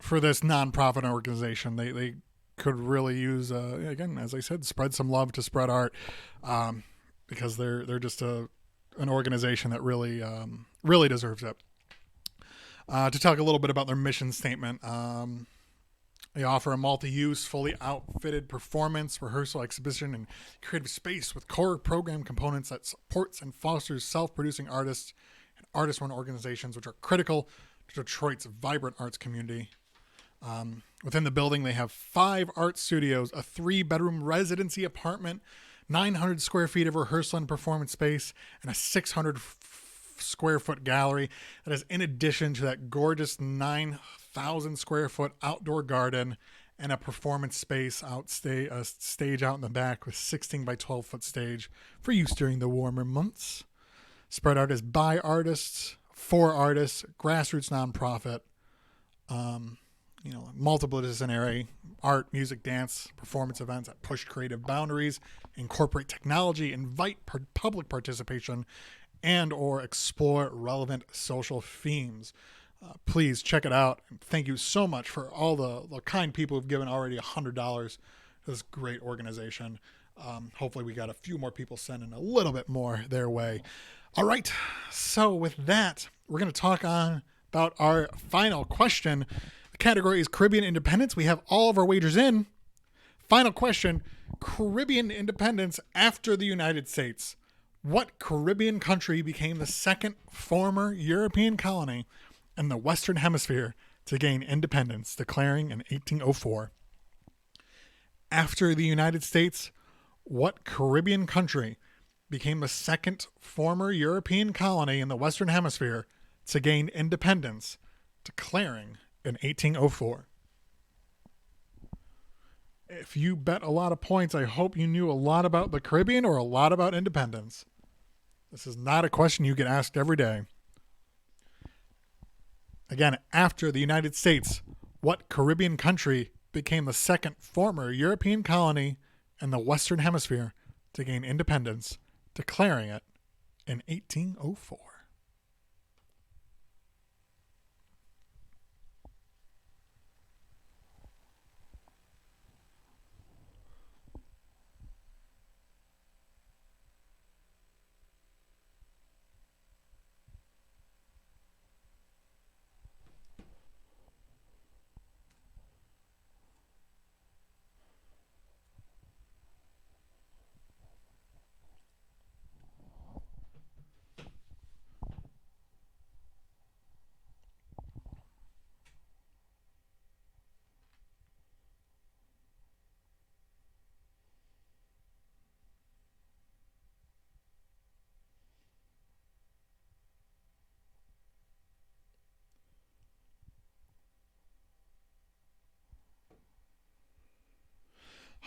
for this nonprofit organization, they could really use again, as I said, spread some love to Spread Art, because they're just an organization that really deserves it. To talk a little bit about their mission statement, they offer a multi-use, fully outfitted performance, rehearsal, exhibition, and creative space with core program components that supports and fosters self-producing artists and artist-run organizations, which are critical to Detroit's vibrant arts community. Within the building, they have 5 art studios, a 3-bedroom residency apartment, 900 square feet of rehearsal and performance space, and a 600 square foot gallery that is in addition to that gorgeous 9,000 square foot outdoor garden and a performance space a stage out in the back with 16 by 12 foot stage for use during the warmer months. Spread Art is by artists, for artists, grassroots nonprofit. Multidisciplinary art, music, dance, performance events that push creative boundaries, incorporate technology, invite public participation, and or explore relevant social themes. Please check it out. And thank you so much for all the kind people who've given already $100 to this great organization. Hopefully we got a few more people sending a little bit more their way. All right. So with that, we're going to talk on about our final question. The category is Caribbean independence. We have all of our wagers in. Final question, Caribbean independence after the United States. What Caribbean country became the second former European colony in the Western Hemisphere to gain independence, declaring in 1804? After the United States, what Caribbean country became the second former European colony in the Western Hemisphere to gain independence, declaring in 1804? If you bet a lot of points, I hope you knew a lot about the Caribbean or a lot about independence. This is not a question you get asked every day. Again, after the United States, what Caribbean country became the second former European colony in the Western Hemisphere to gain independence, declaring it in 1804?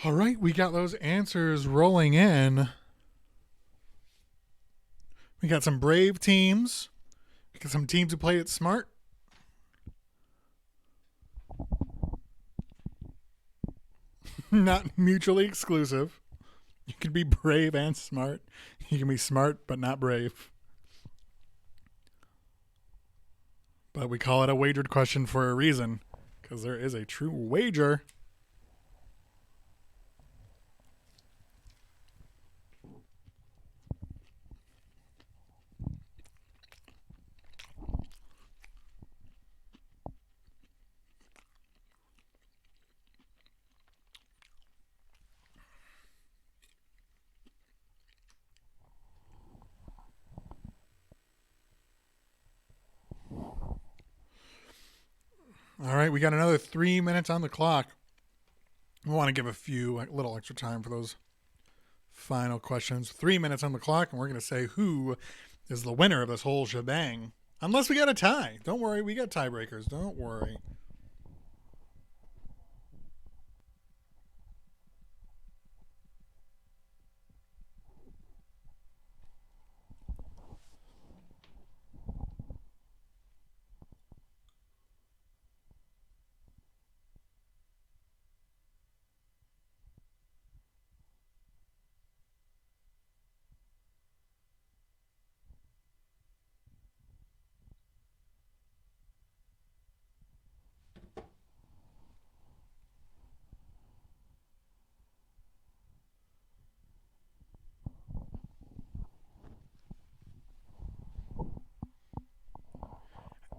All right, we got those answers rolling in. We got some brave teams. We got some teams who play it smart. Not mutually exclusive. You can be brave and smart. You can be smart but not brave. But we call it a wagered question for a reason, because there is a true wager. All right, we got another 3 minutes on the clock. We want to give a little extra time for those final questions. 3 minutes on the clock, and we're going to say who is the winner of this whole shebang. Unless we got a tie. Don't worry, we got tiebreakers. Don't worry.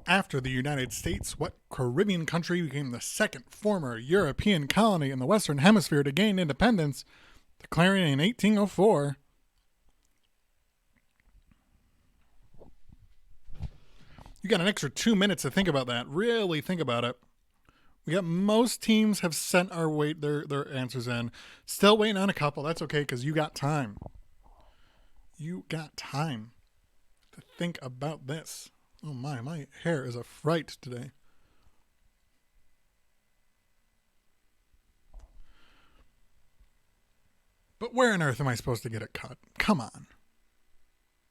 After the United States, what Caribbean country became the second former European colony in the Western Hemisphere to gain independence, declaring in 1804? You got an extra 2 minutes to think about that. Really think about it. We got most teams have sent their answers in. Still waiting on a couple. That's okay because you got time. You got time to think about this. Oh my hair is a fright today. But where on earth am I supposed to get it cut? Come on.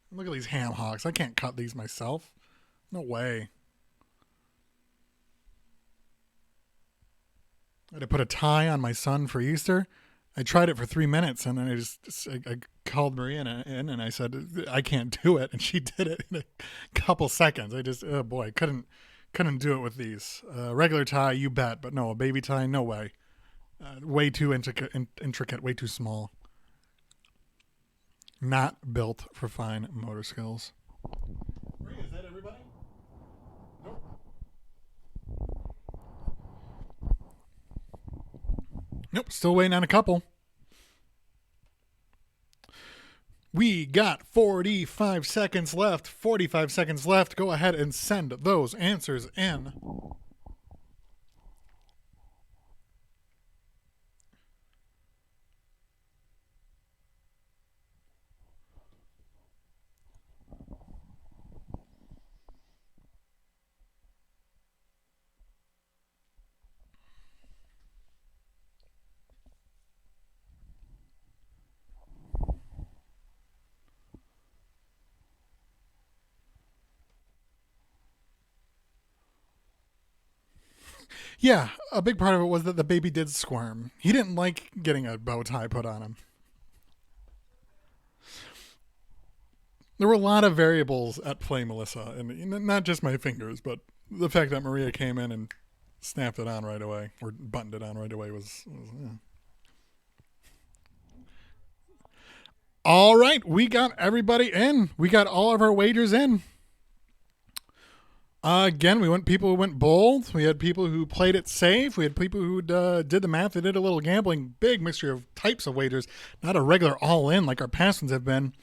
Look at these ham hocks. I can't cut these myself. No way. I had to put a tie on my son for Easter. I tried it for 3 minutes, and then I called Maria in, and I said, I can't do it. And she did it in a couple seconds. Oh boy, couldn't couldn't do it with these. Regular tie, you bet, but no, a baby tie, no way. Way too intricate, way too small. Not built for fine motor skills. Is that everybody? Nope. Nope, still waiting on a couple. We got 45 seconds left. 45 seconds left. Go ahead and send those answers in. Yeah, a big part of it was that the baby did squirm. He didn't like getting a bow tie put on him. There were a lot of variables at play, Melissa, and not just my fingers, but the fact that Maria came in and snapped it on right away, or buttoned it on right away was yeah. All right, we got everybody in. We got all of our wagers in. Again, we went people who went bold. We had people who played it safe. We had people who did the math. They did a little gambling. Big mixture of types of wagers, not a regular all-in like our past ones have been.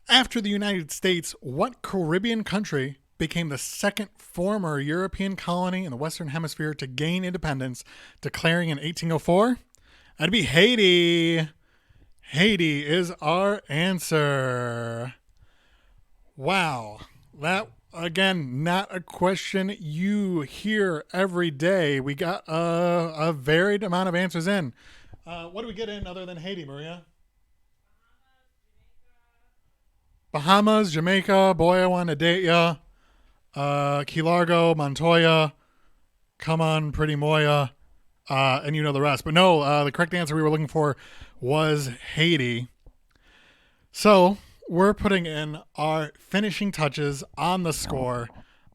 After the United States, what Caribbean country became the second former European colony in the Western Hemisphere to gain independence, declaring in 1804? That'd be Haiti. Haiti is our answer. Wow. That, again, not a question you hear every day. We got a varied amount of answers in. What do we get in other than Haiti, Maria? Bahamas, Jamaica, Boy, I Want to Date Ya, Key Largo, Montoya, Come On, Pretty Moya, and you know the rest. But no, the correct answer we were looking for was Haiti. So we're putting in our finishing touches on the score.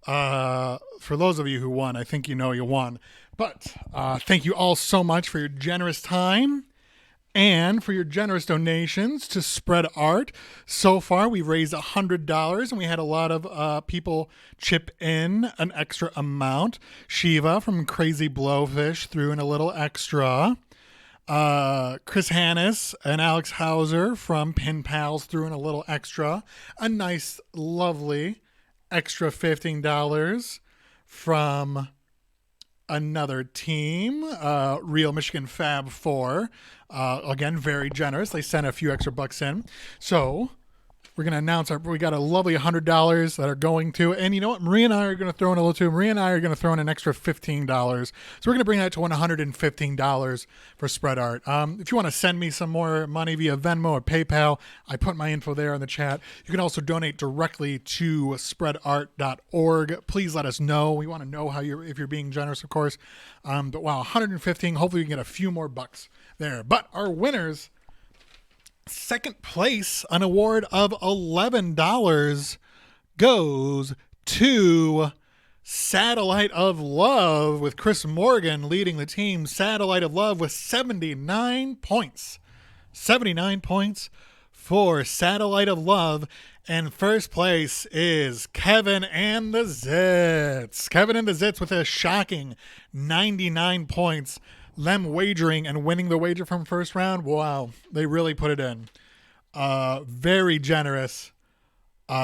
For those of you who won, I think you know you won. But thank you all so much for your generous time and for your generous donations to Spread Art. So far, we've raised $100, and we had a lot of people chip in an extra amount. Shiva from Crazy Blowfish threw in a little extra. Chris Hannes and Alex Hauser from Pin Pals threw in a little extra. A nice, lovely extra $15 from another team, Real Michigan Fab 4. Again, very generous. They sent a few extra bucks in. So we're going to announce we got a lovely $100 that are going to, and you know what? Maria and I are going to throw in a little too. Maria and I are going to throw in an extra $15. So we're going to bring that to $115 for Spread Art. If you want to send me some more money via Venmo or PayPal, I put my info there in the chat. You can also donate directly to spreadart.org. Please let us know. We want to know if you're being generous, of course. But wow, 115. Hopefully we can get a few more bucks there. But our winners, second place, an award of $11 goes to Satellite of Love, with Chris Morgan leading the team. Satellite of Love with 79 points. 79 points for Satellite of Love. And first place is Kevin and the Zits. Kevin and the Zits with a shocking 99 points. Them wagering and winning the wager from first round. Wow, they really put it in. Very generous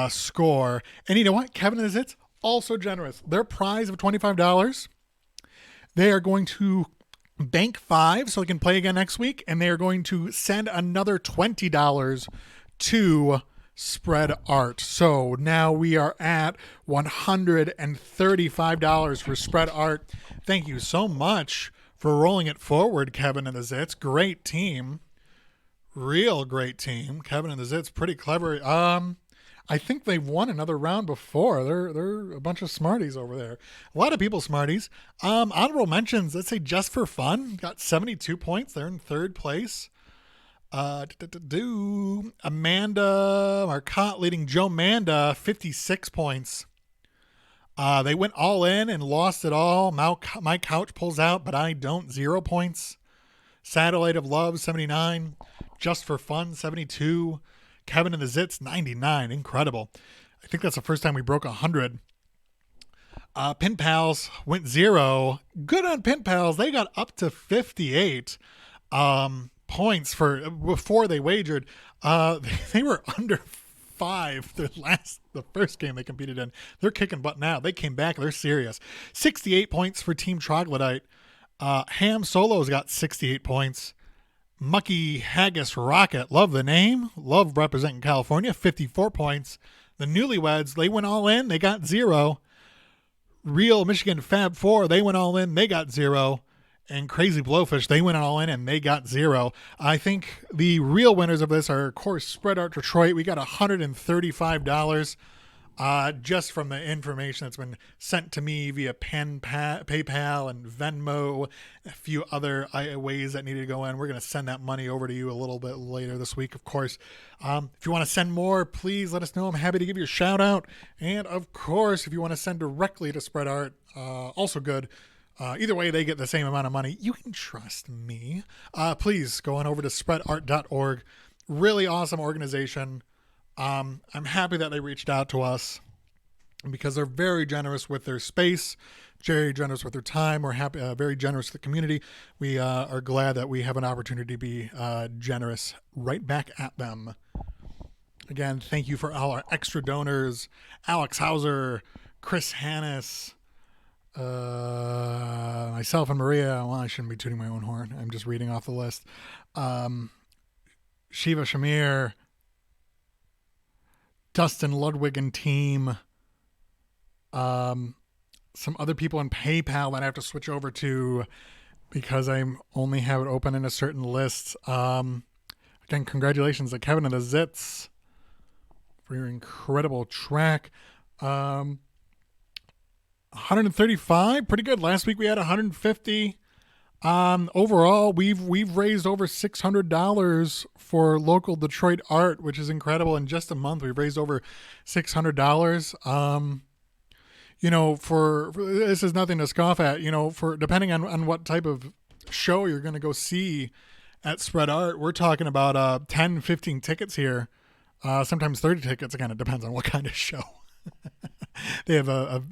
score. And you know what? Kevin and the Zits, also generous. Their prize of $25, they are going to bank 5 so they can play again next week. And they are going to send another $20 to Spread Art. So now we are at $135 for Spread Art. Thank you so much for rolling it forward, Kevin and the Zits. Great team. Real great team. Kevin and the Zits, pretty clever. I think they've won another round before. They're a bunch of smarties over there. A lot of people smarties. Honorable mentions, let's say Just for Fun, got 72 points. They're in third place. Amanda Marcotte leading Joe Manda, 56 points. They went all in and lost it all. My couch pulls out, but I don't. 0 points. Satellite of Love, 79. Just for Fun, 72. Kevin and the Zits, 99. Incredible. I think that's the first time we broke 100. Pin Pals went 0. Good on Pin Pals. They got up to 58 points for before they wagered. They were under 5 the first game they competed in. They're kicking butt now. They came back. They're serious. 68 points for Team Troglodyte. Ham Solo's got 68 points. Mucky Haggis Rocket, love the name. Love representing California, 54 points. The Newlyweds, they went all in. They got 0. Real Michigan Fab 4, they went all in. They got 0. And Crazy Blowfish, they went all in and they got 0. I think the real winners of this are, of course, Spread Art Detroit. We got $135 just from the information that's been sent to me via PayPal and Venmo, a few other ways that needed to go in. We're going to send that money over to you a little bit later this week, of course. If you want to send more, please let us know. I'm happy to give you a shout out. And of course, if you want to send directly to Spread Art, also good. Either way, they get the same amount of money. You can trust me. Please go on over to spreadart.org. Really awesome organization. I'm happy that they reached out to us because they're very generous with their space, very generous with their time. We're happy, very generous to the community. We are glad that we have an opportunity to be generous right back at them. Again, thank you for all our extra donors: Alex Hauser, Chris Hannes, myself and Maria. Well, I shouldn't be tooting my own horn. I'm just reading off the list. Shiva Shamir, Dustin Ludwig and team, some other people on PayPal that I have to switch over to because I only have it open in a certain list. Again, congratulations to Kevin and the Zits for your incredible track. 135, pretty good. Last week we had 150. Overall, we've raised over $600 for local Detroit art, which is incredible. In just a month, we've raised over $600. For this is nothing to scoff at. For depending on what type of show you're going to go see at Spread Art, we're talking about 10, 15 tickets here. Sometimes 30 tickets. Again, it depends on what kind of show. They have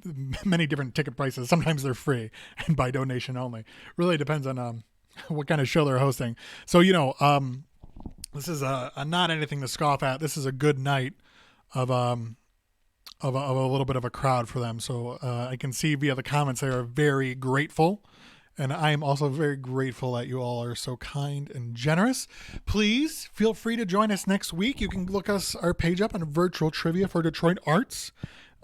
many different ticket prices. Sometimes they're free and by donation only. Really depends on what kind of show they're hosting. So, this is not anything to scoff at. This is a good night of a little bit of a crowd for them. So I can see via the comments they are very grateful. And I am also very grateful that you all are so kind and generous. Please feel free to join us next week. You can look our page up on Virtual Trivia for Detroit Arts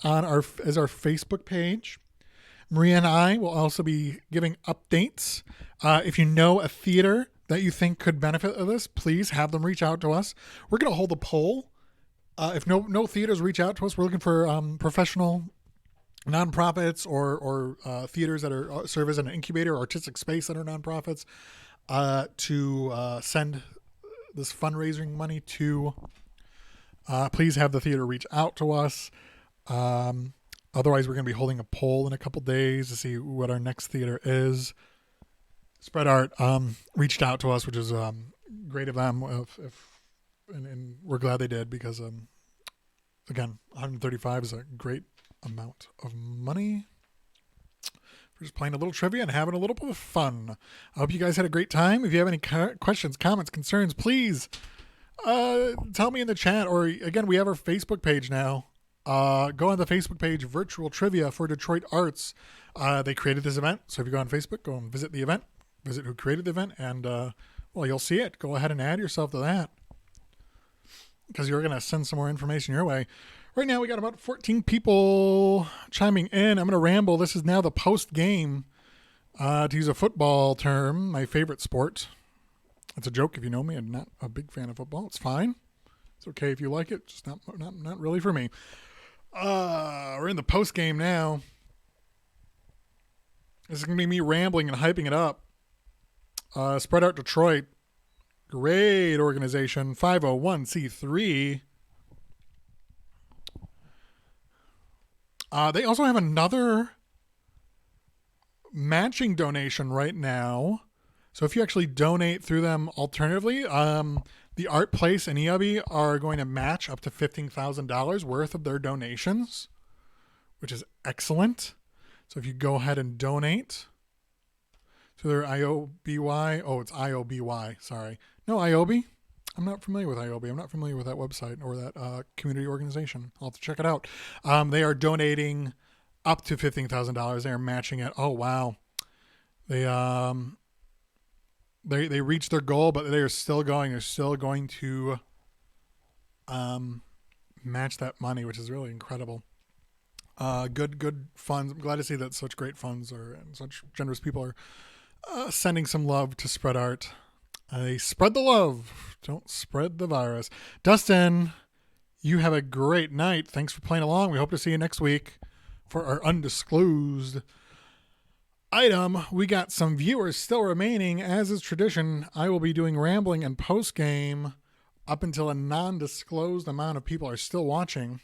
as our Facebook page. Maria and I will also be giving updates. If you know a theater that you think could benefit of this, please have them reach out to us. We're going to hold a poll. If no theaters reach out to us, we're looking for professional nonprofits or theaters that serve as an incubator or artistic space that are nonprofits to send this fundraising money to. Please have the theater reach out to us. Otherwise, we're going to be holding a poll in a couple days to see what our next theater is. Spread Art reached out to us, which is great of them. And we're glad they did because, again, 135 is a great amount of money. We're just playing a little trivia and having a little bit of fun. I hope you guys had a great time. If you have any questions, comments, concerns, please tell me in the chat. Or, again, we have our Facebook page now. Go on the Facebook page, Virtual Trivia for Detroit Arts. They created this event. So if you go on Facebook, go and visit the event, visit who created the event, and, you'll see it. Go ahead and add yourself to that because you're going to send some more information your way. Right now, we got about 14 people chiming in. I'm going to ramble. This is now the post-game, to use a football term, my favorite sport. It's a joke if you know me. I'm not a big fan of football. It's fine. It's okay if you like it. Just not really for me. We're in the post-game now. This is going to be me rambling and hyping it up. Spread Art Detroit. Great organization. 501c3. They also have another matching donation right now. So if you actually donate through them alternatively, the Art Place and Eubie are going to match up to $15,000 worth of their donations, which is excellent. So if you go ahead and donate to their IOBY, oh, it's IOBY, sorry. No, IOBY? I'm not familiar with IOBY. I'm not familiar with that website or that community organization. I'll have to check it out. They are donating up to $15,000. They are matching it. Oh, wow. They reached their goal, but they are still going. They're still going to match that money, which is really incredible. Good funds. I'm glad to see that such great funds and such generous people are sending some love to Spread Art. Spread the love. Don't spread the virus. Dustin, you have a great night. Thanks for playing along. We hope to see you next week for our undisclosed item. We got some viewers still remaining. As is tradition, I will be doing rambling and post game up until a non-disclosed amount of people are still watching.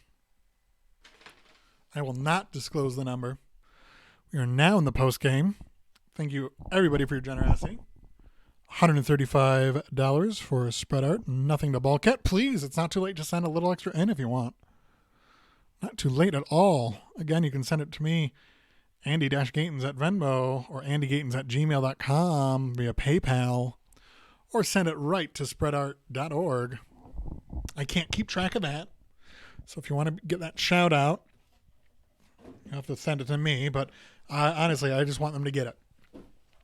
I will not disclose the number. We are now in the post game. Thank you, everybody, for your generosity. $135 for Spread Art. Nothing to balk at. Please, it's not too late to send a little extra in if you want. Not too late at all. Again, you can send it to me, Andy-Gatens at Venmo or andygatens@gmail.com via PayPal, or send it right to spreadart.org. I can't keep track of that. So if you want to get that shout out, you have to send it to me. But honestly, I just want them to get it.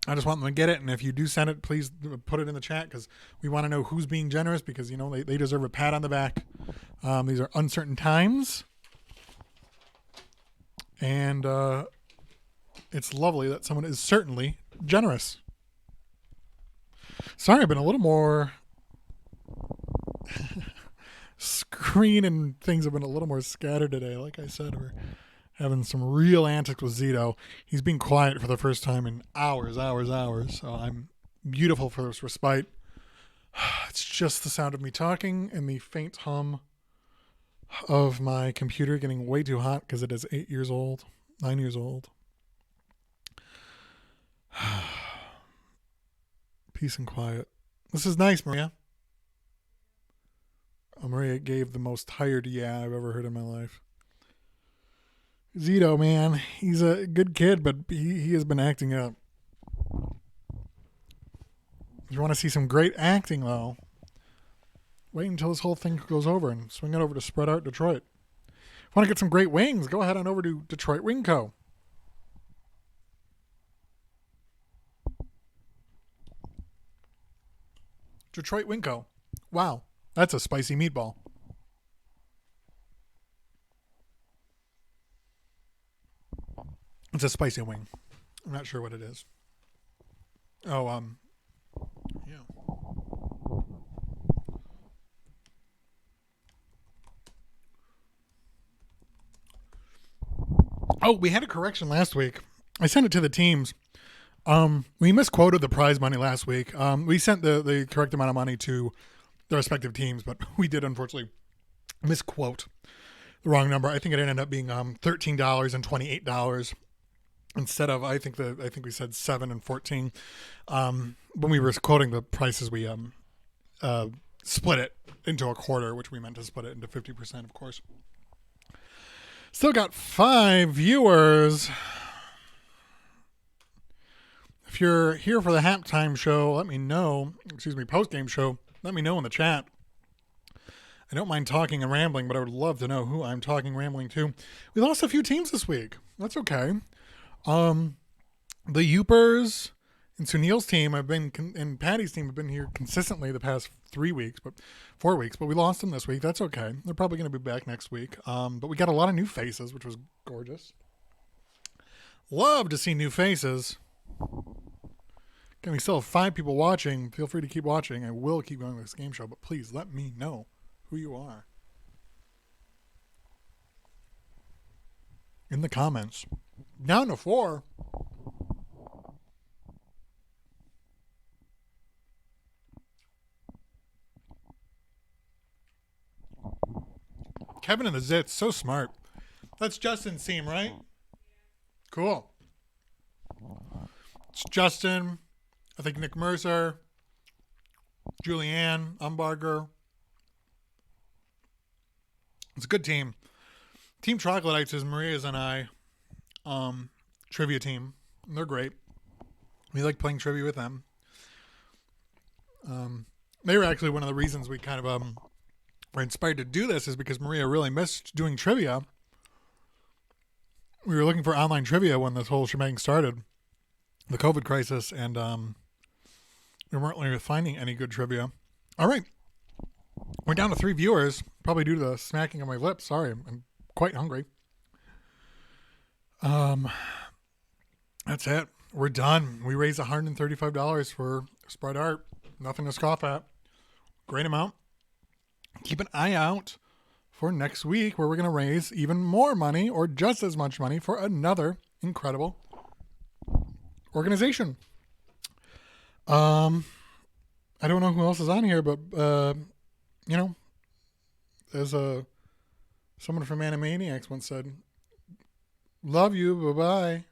And if you do send it, please put it in the chat because we want to know who's being generous because, they deserve a pat on the back. These are uncertain times. And it's lovely that someone is certainly generous. Sorry, I've been a little more... Screen and things have been a little more scattered today. Like I said, we're having some real antics with Zito. He's been quiet for the first time in hours. So I'm beautiful for this respite. It's just the sound of me talking and the faint hum of my computer getting way too hot because it is 9 years old. Peace and quiet. This is nice, Maria. Maria gave the most tired yeah I've ever heard in my life. Zito, man, he's a good kid, but he has been acting up. If you want to see some great acting, though, wait until this whole thing goes over and swing it over to Spread Art Detroit. If you want to get some great wings, go ahead on over to Detroit Wing Co. Detroit Wing Co. Wow, that's a spicy meatball. It's a spicy wing. I'm not sure what it is. Oh, yeah. Oh, we had a correction last week. I sent it to the teams. We misquoted the prize money last week. We sent the correct amount of money to the respective teams, but we did unfortunately misquote the wrong number. I think it ended up being $13 and $28 instead of I think we said $7 and $14. When we were quoting the prices, we split it into a quarter, which we meant to split it into 50%, of course. Still got 5 viewers. If you're here for the halftime show, let me know. Post-game show. Let me know in the chat. I don't mind talking and rambling, but I would love to know who I'm talking rambling to. We lost a few teams this week. That's okay. The Youpers and Sunil's team and Patty's team have been here consistently the past 4 weeks, but we lost them this week. That's okay. They're probably going to be back next week. But we got a lot of new faces, which was gorgeous. Love to see new faces. Okay, we still have 5 people watching. Feel free to keep watching. I will keep going with this game show, but please let me know who you are in the comments. Down to 4. Kevin and the Zits, so smart. That's Justin's team, right? Cool. It's Justin. I think Nick Mercer, Julianne Umbarger. It's a good team. Team Troglodytes is Maria's and I trivia team. And they're great. We like playing trivia with them. They were actually one of the reasons we kind of were inspired to do this is because Maria really missed doing trivia. We were looking for online trivia when this whole shebang started, the COVID crisis, and we weren't really finding any good trivia. All right. We're down to 3 viewers, probably due to the smacking of my lips. Sorry, I'm quite hungry. That's it. We're done. We raised $135 for Spread Art. Nothing to scoff at. Great amount. Keep an eye out for next week where we're going to raise even more money or just as much money for another incredible organization. I don't know who else is on here, but you know, as someone from Animaniacs once said, "Love you, bye-bye."